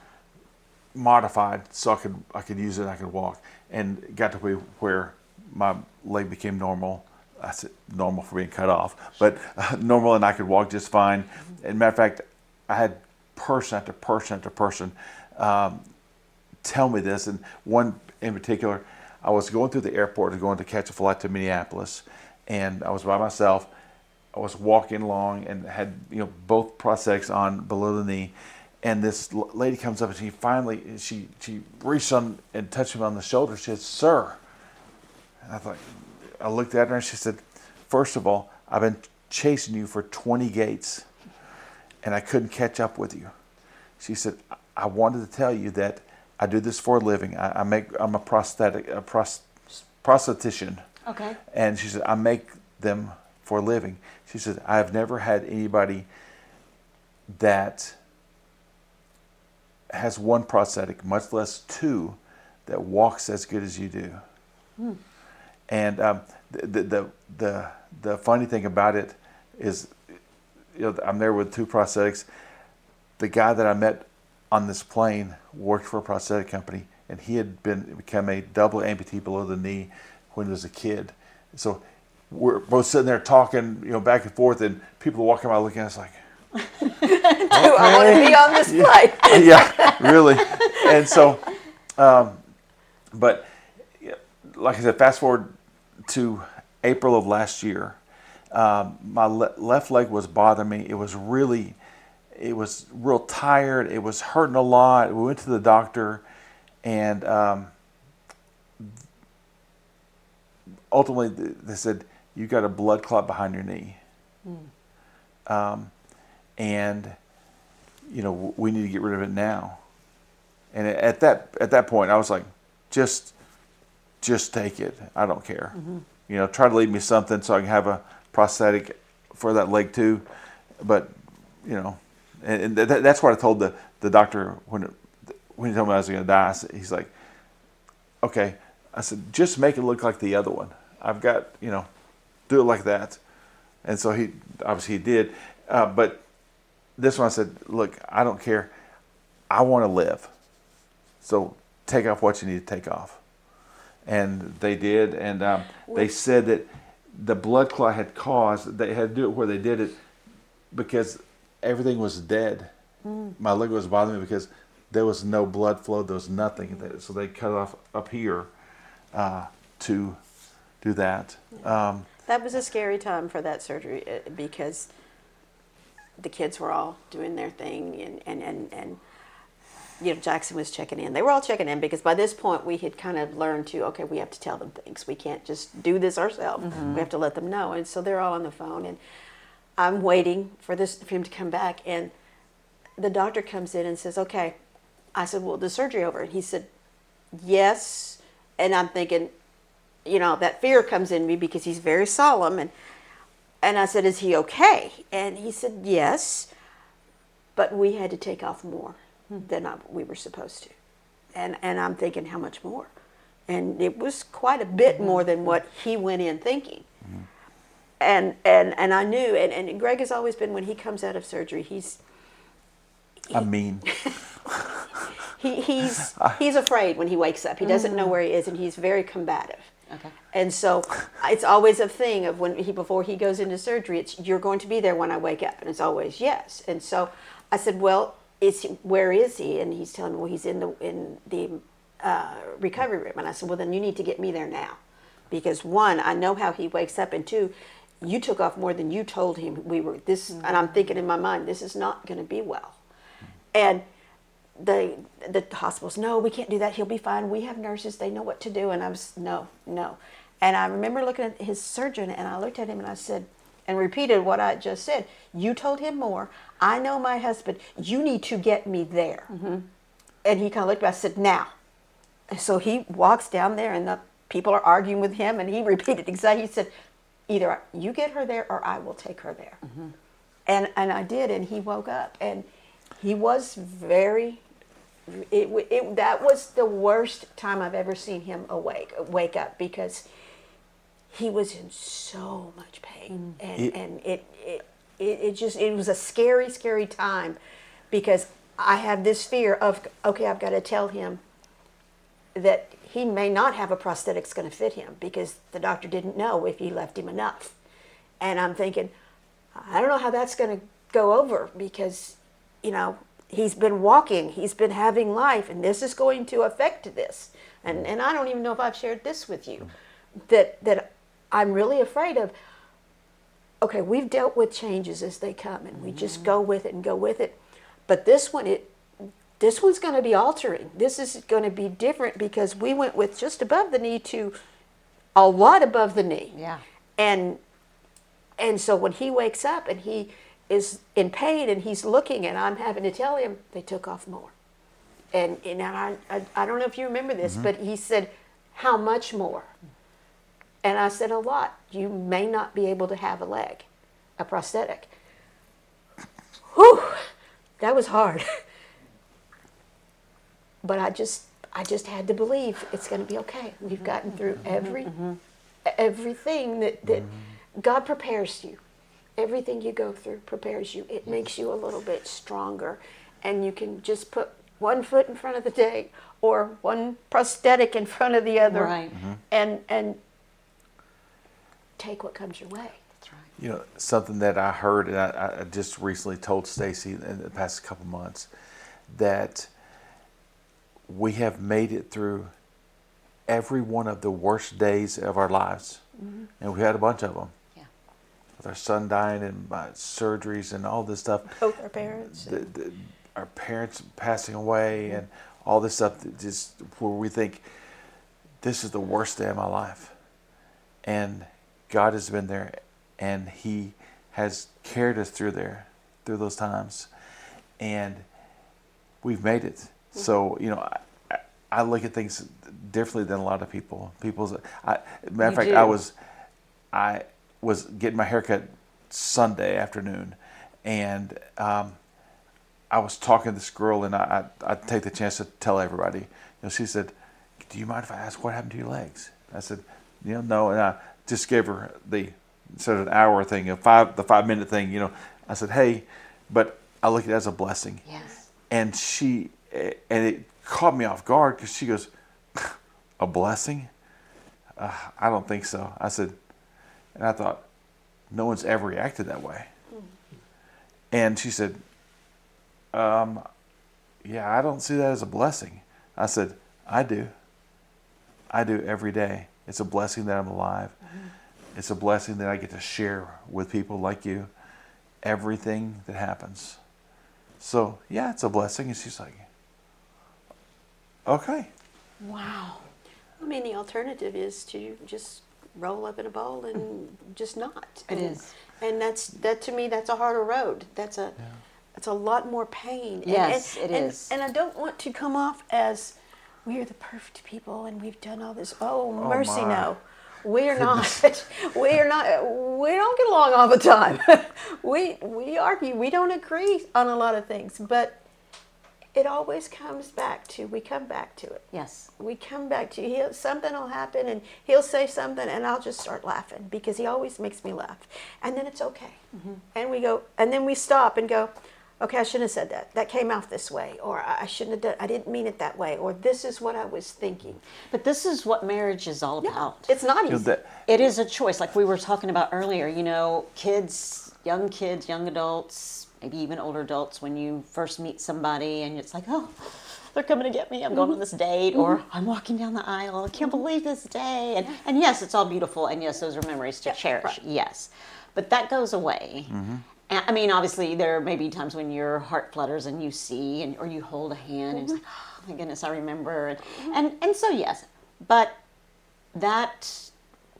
modified so I could use it and I could walk, and got to where my leg became normal. I said normal for being cut off, but normal, and I could walk just fine. And matter of fact, I had person after person after person tell me this, and one in particular, I was going through the airport, going to catch a flight to Minneapolis, and I was by myself. I was walking along and had both prosthetics on below the knee, and this lady comes up and she reached on and touched me on the shoulder. She said, "Sir," and I looked at her and she said, "First of all, I've been chasing you for 20 gates, and I couldn't catch up with you." She said, "I wanted to tell you that I do this for a living. I'm a prosthetician." Okay. And she said, "I make them for a living." She said, "I have never had anybody that has one prosthetic, much less two, that walks as good as you do. And the funny thing about it is, I'm there with 2 prosthetics. The guy that I met on this plane worked for a prosthetic company, and he had become a double amputee below the knee when he was a kid. So we're both sitting there talking, back and forth, and people are walking by looking at us like, Do I want to be on this flight? yeah, really. And so, but like I said, fast forward to April of last year, my left leg was bothering me. It was real tired. It was hurting a lot. We went to the doctor, and ultimately they said, you got a blood clot behind your knee. And we need to get rid of it now. And at that point, I was like, just take it. I don't care. Try to leave me something so I can have a prosthetic for that leg too. But and that's what I told the doctor when he told me I was going to die. He's like, okay. I said, just make it look like the other one. I've got, do it like that. And so he did. But this one I said, look, I don't care. I want to live. So take off what you need to take off. And they did. And they said that the blood clot had caused, they had to do it where they did it because everything was dead. My leg was bothering me because there was no blood flow. There was nothing. So they cut it off up here to do that. That was a scary time for that surgery because the kids were all doing their thing and Jackson was checking in. They were all checking in because by this point we had kind of learned okay, we have to tell them things. We can't just do this ourselves. We have to let them know. And so they're all on the phone, and I'm waiting for him to come back, and the doctor comes in and says, okay. I said, well, the surgery over? And he said, yes. And I'm thinking, that fear comes in me because he's very solemn. And I said, is he okay? And he said, yes, but we had to take off more than we were supposed to. And I'm thinking, how much more? And it was quite a bit more than what he went in thinking. And I knew, and Greg has always been, when he comes out of surgery, I'm mean. He's afraid when he wakes up. He doesn't know where he is, and he's very combative. Okay. And so it's always a thing of before he goes into surgery, it's, you're going to be there when I wake up, and it's always yes. And so I said, well, where is he? And he's telling me, well, he's in the recovery room. And I said, well, then you need to get me there now, because 1, I know how he wakes up, and 2, you took off more than you told him we were. And I'm thinking in my mind, this is not going to be well. And the hospitals, no, we can't do that. He'll be fine. We have nurses. They know what to do. And I was, no. And I remember looking at his surgeon, and I looked at him and I said, and repeated what I just said. You told him more. I know my husband. You need to get me there. And he kind of looked at me. I said, now. And so he walks down there, and the people are arguing with him, and he repeated exactly. He said, either you get her there or I will take her there. And I did, and he woke up, and he was very. That was the worst time I've ever seen him wake up, because he was in so much pain, and it was a scary time, because I have this fear of, okay, I've got to tell him that he may not have a prosthetic that's going to fit him, because the doctor didn't know if he left him enough. And I'm thinking, I don't know how that's going to go over, because, he's been walking, he's been having life, and this is going to affect this. And I don't even know if I've shared this with you, that I'm really afraid of. Okay, we've dealt with changes as they come, and we just go with it and go with it. But this one's going to be altering. This is going to be different, because we went with just above the knee to a lot above the knee. Yeah. And so when he wakes up and he is in pain and he's looking, and I'm having to tell him they took off more. And I don't know if you remember this, but he said, how much more? And I said, a lot. You may not be able to have a prosthetic. Whew, that was hard. but I just had to believe it's going to be okay. We've gotten through everything that God prepares you. Everything you go through prepares you. It makes you a little bit stronger, and you can just put one foot in front of the day or one prosthetic in front of the other, Right. and take what comes your way. That's right. You know, something that I heard, and I just recently told Stacy in the past couple months, that we have made it through every one of the worst days of our lives. And we had a bunch of them. Yeah. With our son dying and my surgeries and all this stuff. Both our parents. Our parents passing away and all this stuff that just where we think this is the worst day of my life. And God has been there, and He has carried us through those times, and we've made it. So, you know, I look at things differently than a lot of people. Matter of fact, I was getting my haircut Sunday afternoon, and I was talking to this girl, and I take the chance to tell everybody. You know, she said, "Do you mind if I ask what happened to your legs?" I said, "You know, no," and I just gave her the sort of an hour thing, the 5-minute thing. You know, I said, "Hey," but I look at it as a blessing. Yes. And it caught me off guard because she goes, "A blessing? I don't think so." I said, and I thought, no one's ever reacted that way. And she said, "Yeah, I don't see that as a blessing." I said, "I do. I do every day. It's a blessing that I'm alive. It's a blessing that I get to share with people like you everything that happens. So, yeah, it's a blessing." And she's like, "Okay." Wow. I mean, the alternative is to just roll up in a ball and just not. It is. And that to me, that's a harder road. That's a lot more pain. Yes, it is. And I don't want to come off as we are the perfect people and we've done all this. Oh, mercy, my. no. We're not. We're not. We don't get along all the time. we argue. We don't agree on a lot of things, but it always comes back to, we come back to it. Yes. We come back to, something will happen and he'll say something and I'll just start laughing because he always makes me laugh. And then it's okay. And we go, and then we stop and go, okay, I shouldn't have said that. That came out this way. Or I shouldn't have done, I didn't mean it that way. Or this is what I was thinking. But this is what marriage is all about. It's not You know, easy. It is a choice, like we were talking about earlier. You know, young kids, young adults, maybe even older adults, when you first meet somebody and it's like, oh, they're coming to get me. I'm going on this date, or I'm walking down the aisle. I can't believe this day. And yes, it's all beautiful, and yes, those are memories to cherish. right. Yes, but that goes away. And, I mean, obviously, there may be times when your heart flutters and you see, or you hold a hand, and it's like, oh my goodness, I remember. And so yes, but that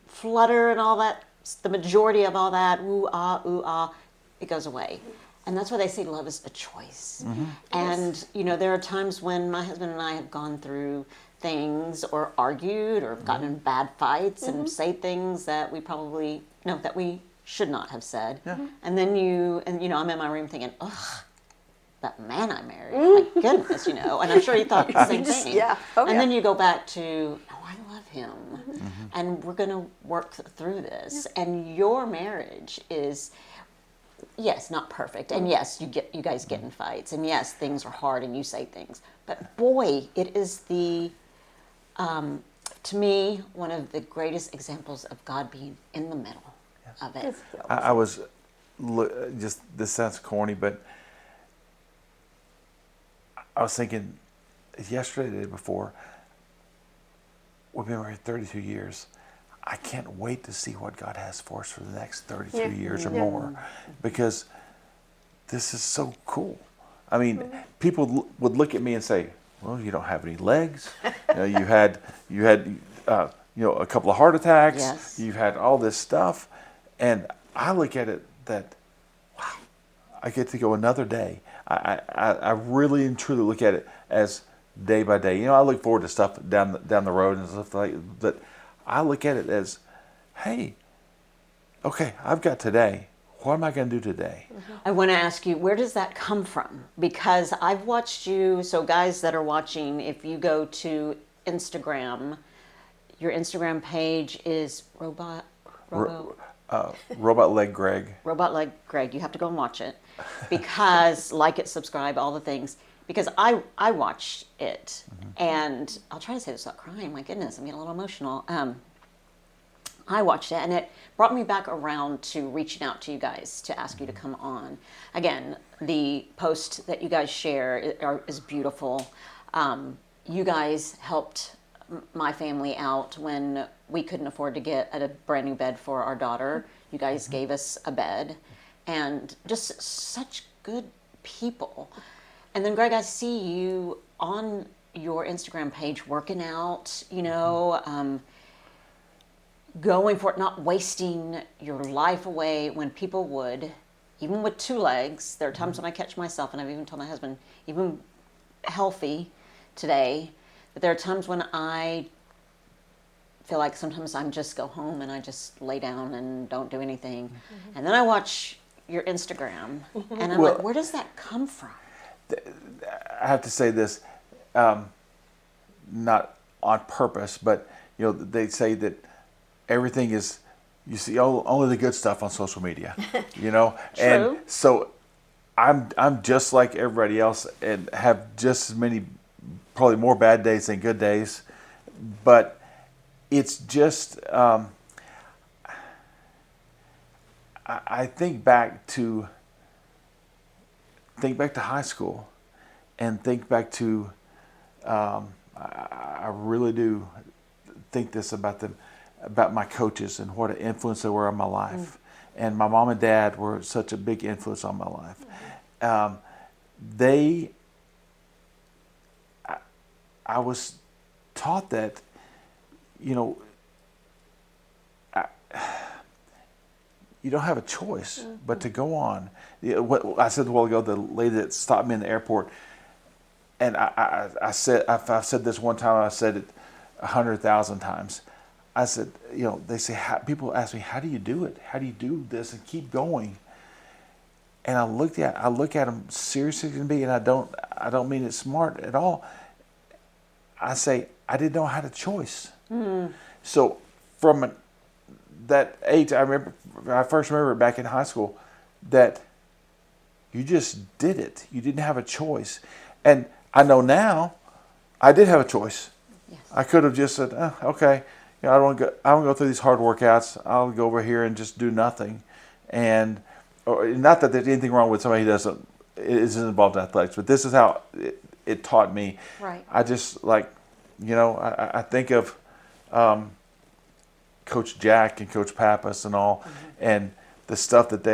flutter and all that, the majority of all that, ooh ah, it goes away. And that's why they say love is a choice. And, you know, there are times when my husband and I have gone through things or argued or gotten in bad fights and say things that we probably, that we should not have said. And then I'm in my room thinking, ugh, that man I married, my goodness, and I'm sure he thought the same thing. And then you go back to, I love him. And we're going to work through this. And your marriage is, yes, not perfect, and yes, you guys get in fights, and yes, things are hard, and you say things. But boy, it is to me, one of the greatest examples of God being in the middle of it. I was just, this sounds corny, but I was thinking yesterday, the day before, we've been married 32 years. I can't wait to see what God has for us for the next 32 years or more, because this is so cool. I mean, people would look at me and say, "Well, you don't have any legs. You had a couple of heart attacks. Yes. You've had all this stuff," and I look at it that, wow, I get to go another day. I really and truly look at it as day by day. I look forward to stuff down the road and stuff like that. But I look at it as, hey, okay, I've got today. what am I going to do today? I want to ask you, where does that come from? Because I've watched you, so guys that are watching, if you go to Instagram, your Instagram page is Robot Leg Greg. Robot Greg. You have to go and watch it because like it, subscribe, all the things. Because I watched it, and I'll try to say this without crying. My goodness, I'm getting a little emotional. I watched it, and it brought me back around to reaching out to you guys to ask you to come on. Again, the post that you guys share is beautiful. You guys helped my family out when we couldn't afford to get a brand new bed for our daughter. You guys gave us a bed, and just such good people. And then, Greg, I see you on your Instagram page working out, going for it, not wasting your life away when people would, even with 2 legs. There are times when I catch myself, and I've even told my husband, even healthy today, but there are times when I feel like sometimes I'm just go home and I just lay down and don't do anything. And then I watch your Instagram, and I'm like, where does that come from? I have to say this, not on purpose, but they say that everything is, you see only the good stuff on social media, True. And so I'm just like everybody else and have just as many, probably more bad days than good days, but it's just I think back to high school, and think back to I really do think this about my coaches and what an influence they were on my life. And my mom and dad were such a big influence on my life. I was taught that, you don't have a choice but to go on. What I said a while ago, the lady that stopped me in the airport, and I've said this one time, I said it 100,000 times. I said, they say, people ask me, how do you do it? How do you do this and keep going? And I look at them seriously as can be, and I don't mean it smart at all. I say, I didn't know I had a choice. So from that age, I first remember back in high school that you just did it. You didn't have a choice. And I know now I did have a choice. Yes. I could have just said, okay, I don't want to go through these hard workouts. I'll go over here and just do nothing. And not that there's anything wrong with somebody who isn't involved in athletics, but this is how it taught me. Right. I just I think of Coach Jack and Coach Pappas and all, and the stuff that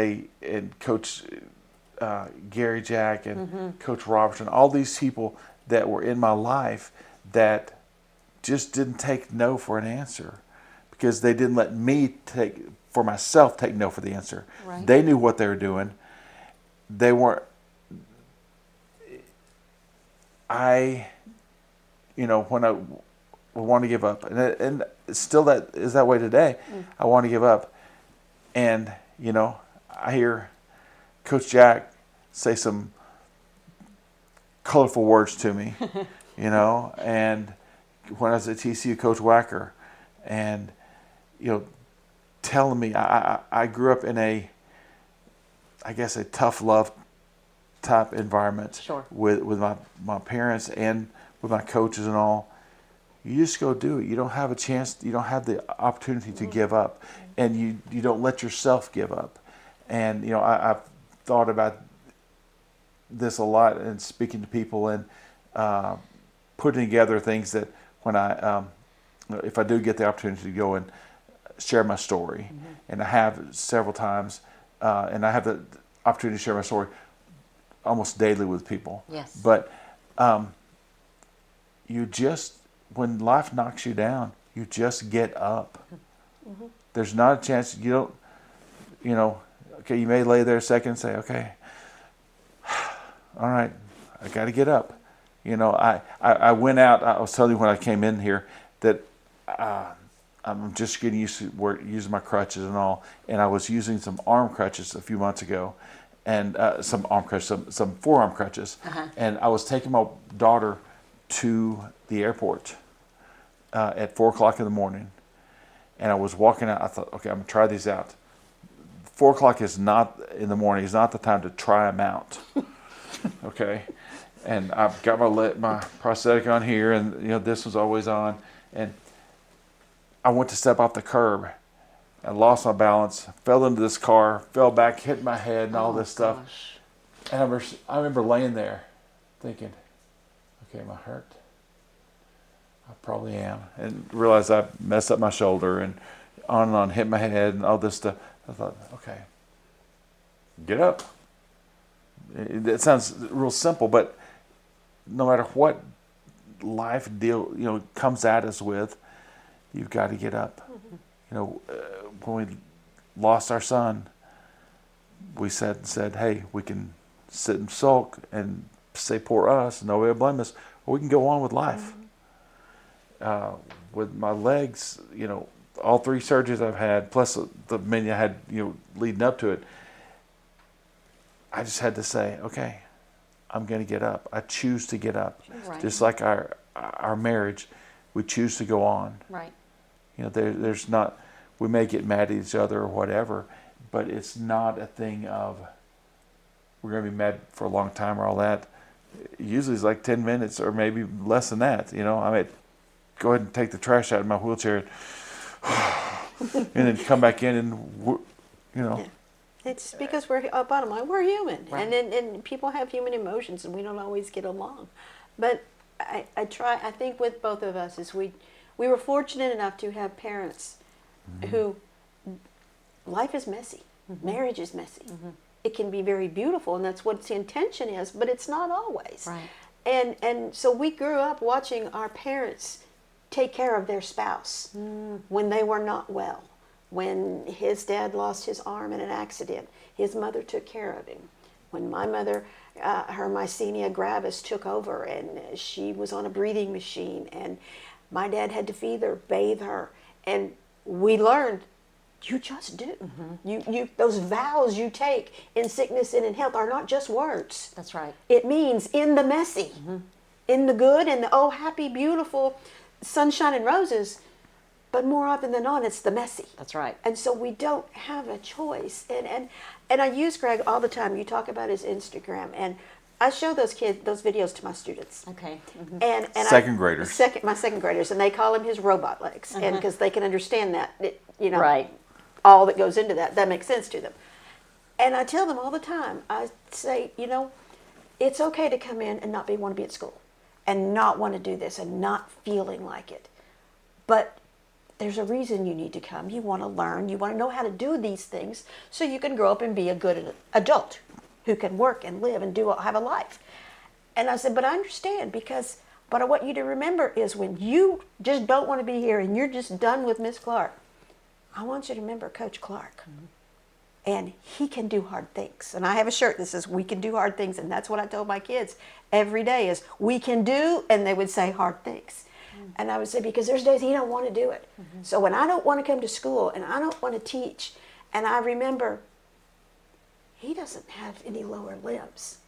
and Coach Gary Jack and Coach Robertson, all these people that were in my life that just didn't take no for an answer, because they didn't let me take no for the answer. Right. They knew what they were doing. They weren't. When I want to give up, and still that is that way today. I want to give up, and I hear Coach Jack say some colorful words to me, and when I was at TCU, Coach Wacker, and telling me I grew up in a tough love type environment. Sure. with my parents and with my coaches and all. You just go do it. You don't have a chance. You don't have the opportunity to give up, and you don't let yourself give up. And I've thought about this a lot, and speaking to people, and putting together things that when if I do get the opportunity to go and share my story, and I have several times, and I have the opportunity to share my story almost daily with people. Yes. But when life knocks you down, you just get up. There's not a chance you don't, okay, you may lay there a second and say, okay, all right, I got to get up. I went out, I was telling you when I came in here that I'm just getting used to using my crutches and all. And I was using some arm crutches a few months ago, and some arm crutches, some forearm crutches. And I was taking my daughter to the airport at 4 o'clock in the morning, and I was walking out. I thought, okay, I'm gonna try these out. 4 o'clock is not in the morning. Is not the time to try them out. Okay, and I've got my prosthetic on here, and this was always on, and I went to step off the curb. I lost my balance, fell into this car, fell back, hit my head, and all this stuff. And I remember laying there, thinking, okay, am I hurt? I probably am, and realized I messed up my shoulder, and on, hit my head, and all this stuff. I thought, okay, get up. It sounds real simple, but no matter what life deal comes at us with, you've got to get up. When we lost our son, we said, hey, we can sit and sulk and say poor us, nobody will blame us, or we can go on with life. With my legs, all 3 surgeries I've had, plus the many I had, leading up to it, I just had to say, okay, I'm going to get up. I choose to get up. Right. Just like our marriage, we choose to go on. Right. There's not, we may get mad at each other or whatever, but it's not a thing of we're going to be mad for a long time or all that. Usually it's like 10 minutes or maybe less than that. I might go ahead and take the trash out of my wheelchair and then come back in and, Yeah. It's because we're, bottom line, we're human. Right. And people have human emotions, and we don't always get along. But I think with both of us is we were fortunate enough to have parents who, life is messy. Marriage is messy. It can be very beautiful, and that's what the intention is, but it's not always. Right. And so we grew up watching our parents take care of their spouse when they were not well. When his dad lost his arm in an accident, his mother took care of him. When my mother, her myasthenia gravis took over, and she was on a breathing machine, and my dad had to feed her, bathe her, and we learned, you just do. You those vows you take in sickness and in health are not just words. That's right. It means in the messy, in the good, and the happy, beautiful, sunshine and roses. But more often than not, it's the messy. That's right. And so we don't have a choice. And I use Greg all the time. You talk about his Instagram, and I show those videos to my students. Okay. And Second graders. My second graders, and they call him his robot legs, and because they can understand that, Right. all that goes into that makes sense to them. And I tell them all the time. I say, it's okay to come in and not want to be at school, and not want to do this, and not feeling like it, but there's a reason you need to come. You want to learn. You want to know how to do these things so you can grow up and be a good adult who can work and live and have a life. And I said, but I understand, but I want you to remember is when you just don't want to be here and you're just done with Miss Clark, I want you to remember Coach Clark. And he can do hard things. And I have a shirt that says, we can do hard things. And that's what I told my kids every day is, we can do, and they would say hard things. And I would say, because there's days he don't want to do it. So when I don't want to come to school and I don't want to teach, and I remember he doesn't have any lower limbs,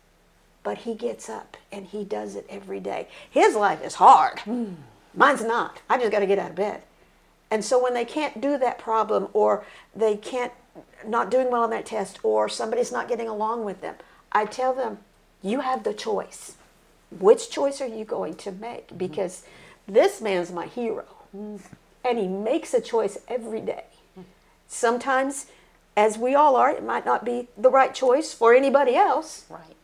but he gets up and he does it every day. His life is hard. Mine's not. I just got to get out of bed. And so when they can't do that problem, or they not doing well on that test, or somebody's not getting along with them, I tell them, you have the choice. Which choice are you going to make? Because this man's my hero, and he makes a choice every day. Sometimes, as we all are, it might not be the right choice for anybody else. Right.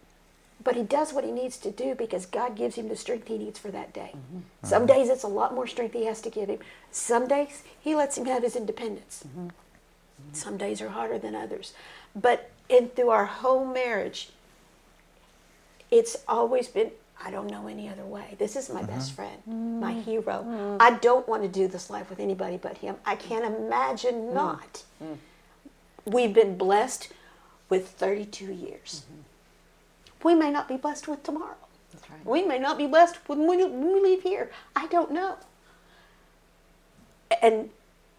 But he does what he needs to do because God gives him the strength he needs for that day. Some days it's a lot more strength he has to give him. Some days he lets him have his independence. Some days are harder than others. But through our whole marriage, it's always been, I don't know any other way. This is my best friend, my hero. I don't want to do this life with anybody but him. I can't imagine not. We've been blessed with 32 years. We may not be blessed with tomorrow. That's right. We may not be blessed when we leave here. I don't know. And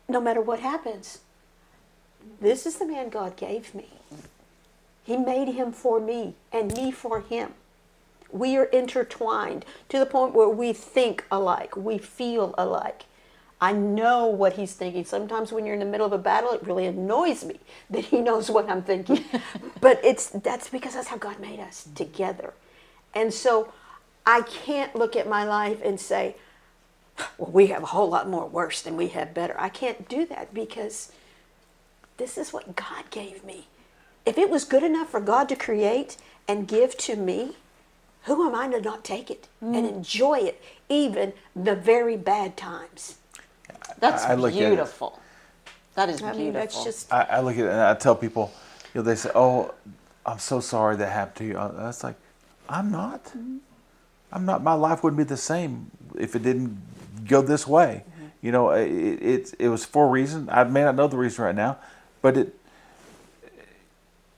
no matter what happens, this is the man God gave me. He made him for me and me for him. We are intertwined to the point where we think alike, we feel alike. I know what he's thinking. Sometimes when you're in the middle of a battle, it really annoys me that he knows what I'm thinking. But that's because that's how God made us, together. And so I can't look at my life and say, well, we have a whole lot more worse than we have better. I can't do that because this is what God gave me. If it was good enough for God to create and give to me, who am I to not take it and enjoy it, even the very bad times? That's I look at it- beautiful. That is I beautiful. mean, that's just, I look at it and I tell people, they say, "Oh, I'm so sorry that happened to you." That's like, I'm not. I'm not. My life wouldn't be the same if it didn't go this way. It was for a reason. I may not know the reason right now, but it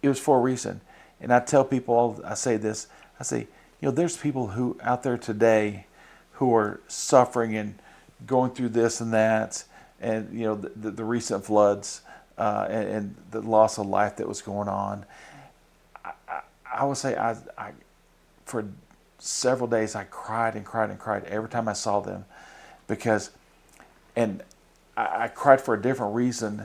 was for a reason. And I tell people, I say this. I say, there's people who out there today who are suffering and going through this and that, and the recent floods and the loss of life that was going on. I would say I for several days I cried and cried and cried every time I saw them, because, and I cried for a different reason.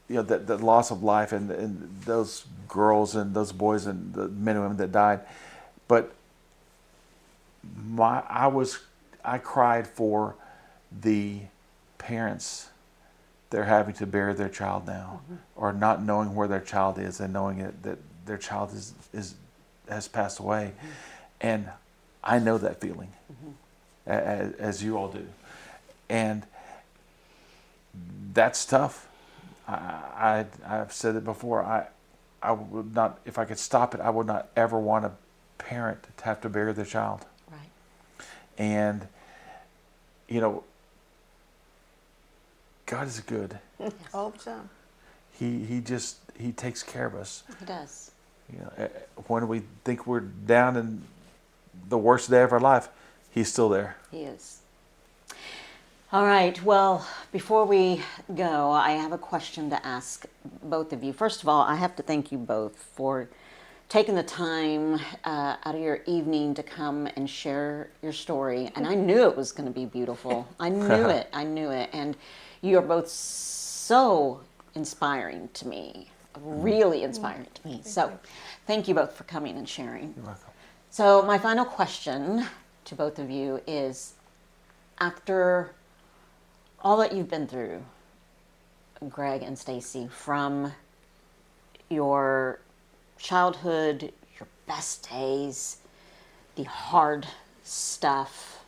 That the loss of life and those girls and those boys and the men and women that died, but I cried for the parents that are having to bury their child now, or not knowing where their child is and knowing that their child has passed away, and I know that feeling, as you all do, and that's tough. I've said it before. I would not, if I could stop it, I would not ever want a parent to have to bury their child. Right. And God is good. all the time. He takes care of us. He does. When we think we're down in the worst day of our life, He's still there. He is. All right. Well, before we go, I have a question to ask both of you. First of all, I have to thank you both for taking the time out of your evening to come and share your story. And I knew it was going to be beautiful. I knew it. I knew it. And you are both so inspiring to me, really inspiring to me. So thank you both for coming and sharing. You're welcome. So my final question to both of you is, after all that you've been through, Greg and Stacy, from your childhood, your best days, the hard stuff,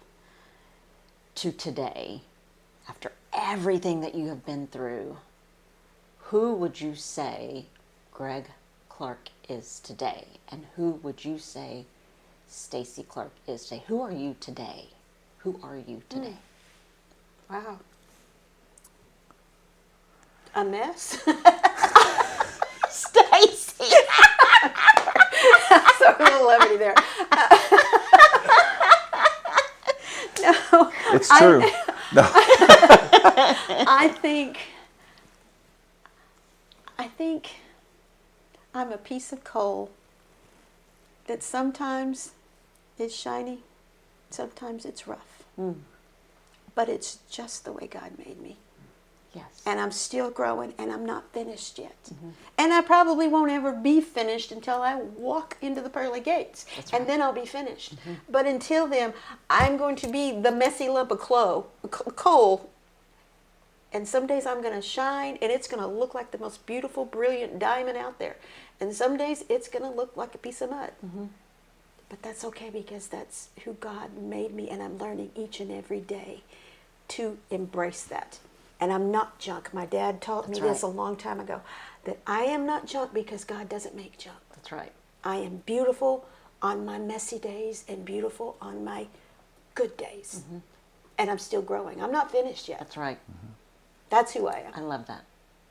to today, after everything that you have been through, who would you say Greg Clark is today? And who would you say Stacy Clark is today? Who are you today? Who are you today? Wow. A mess. Stacy! So a little levity there. No. It's true. No. I think I'm a piece of coal that sometimes is shiny, sometimes it's rough. But it's just the way God made me. Yes. And I'm still growing, and I'm not finished yet. And I probably won't ever be finished until I walk into the pearly gates. That's And right. then I'll be finished. But until then, I'm going to be the messy lump of coal. And some days I'm going to shine, and it's going to look like the most beautiful, brilliant diamond out there. And some days it's going to look like a piece of mud. But that's okay, because that's who God made me, and I'm learning each and every day to embrace that. And I'm not junk. My dad taught me That's this a long time ago, that I am not junk because God doesn't make junk. That's right. I am beautiful on my messy days and beautiful on my good days. And I'm still growing. I'm not finished yet. That's right. That's who I am. I love that.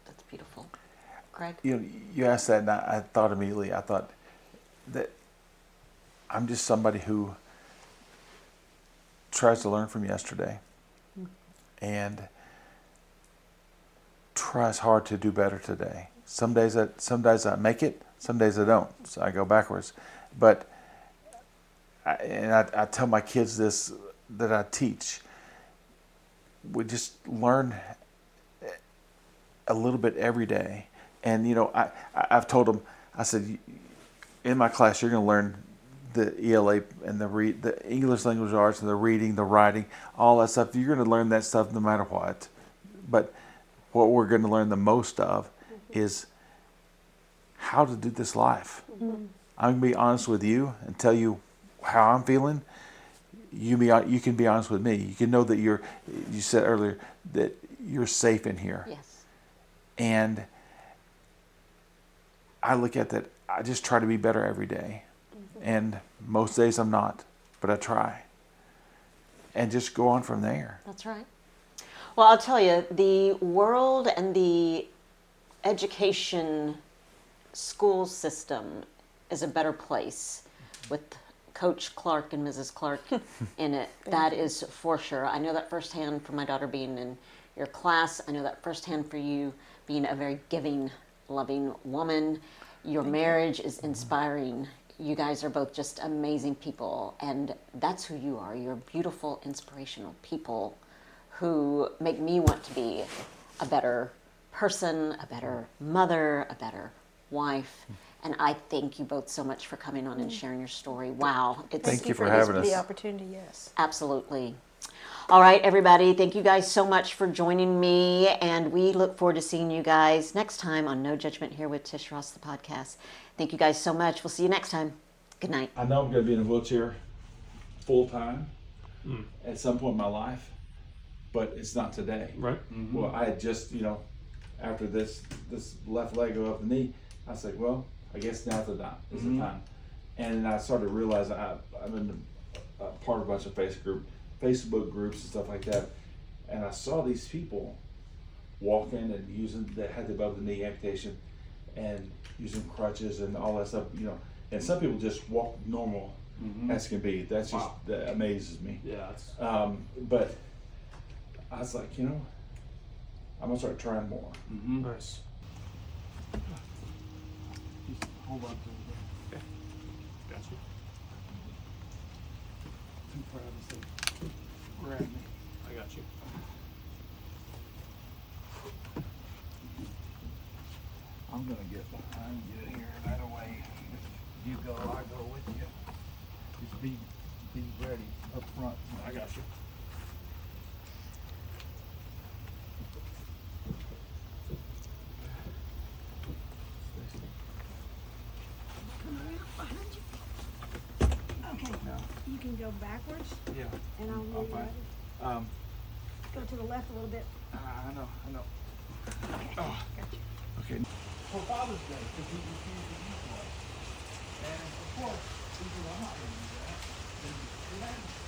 That's beautiful. Greg? You asked that, and I thought immediately. I thought that I'm just somebody who tries to learn from yesterday, and tries hard to do better today. Some days I make it, some days I don't. So I go backwards. But I tell my kids this that I teach. We just learn a little bit every day. And I've told them, I said, in my class you're going to learn the ELA and the English language arts and the reading, the writing, all that stuff. You're going to learn that stuff no matter what. But what we're going to learn the most of is how to do this life. Mm-hmm. I'm going to be honest with you and tell you how I'm feeling. You can be honest with me. You can know that you said earlier that you're safe in here. Yes. And I look at that, I just try to be better every day. Mm-hmm. And most days I'm not, but I try. And just go on from there. That's right. Well, I'll tell you, the world and the education school system is a better place with Coach Clark and Mrs. Clark in it. That is for sure. I know that firsthand from my daughter being in your class. I know that firsthand for you being a very giving, loving woman. Your marriage is inspiring. You guys are both just amazing people, and that's who you are. You're beautiful, inspirational people who make me want to be a better person, a better mother, a better wife. And I thank you both so much for coming on and sharing your story. Wow. Thank you for having us. The opportunity, yes. Absolutely. All right, everybody. Thank you guys so much for joining me. And we look forward to seeing you guys next time on No Judgment here with Tish Ross, the podcast. Thank you guys so much. We'll see you next time. Good night. I know I'm going to be in a wheelchair full time at some point in my life, but it's not today. Right. Mm-hmm. Well, I had just, after this left leg go up the knee, I said, well, I guess now's the time. It's the time. And I started realizing I'm in a part of a bunch of Facebook groups and stuff like that. And I saw these people walking and that had the above the knee amputation and using crutches and all that stuff, And some people just walk normal as can be. That's just, that amazes me. Yeah. But I was like, I'm going to start trying more. Mm-hmm. Nice. Just hold on to it. Okay. Got you. Too proud to say, grab me. I got you. I'm going to get behind you here right away. If you go, I go with you. Just be ready up front. I got you. Okay, you can go backwards, Yeah. and I'll move fine. right. Go to the left a little bit. I know. Okay, Oh. gotcha. Okay. For Father's Day, because we refused to eat one. And of course, people are not going to do that.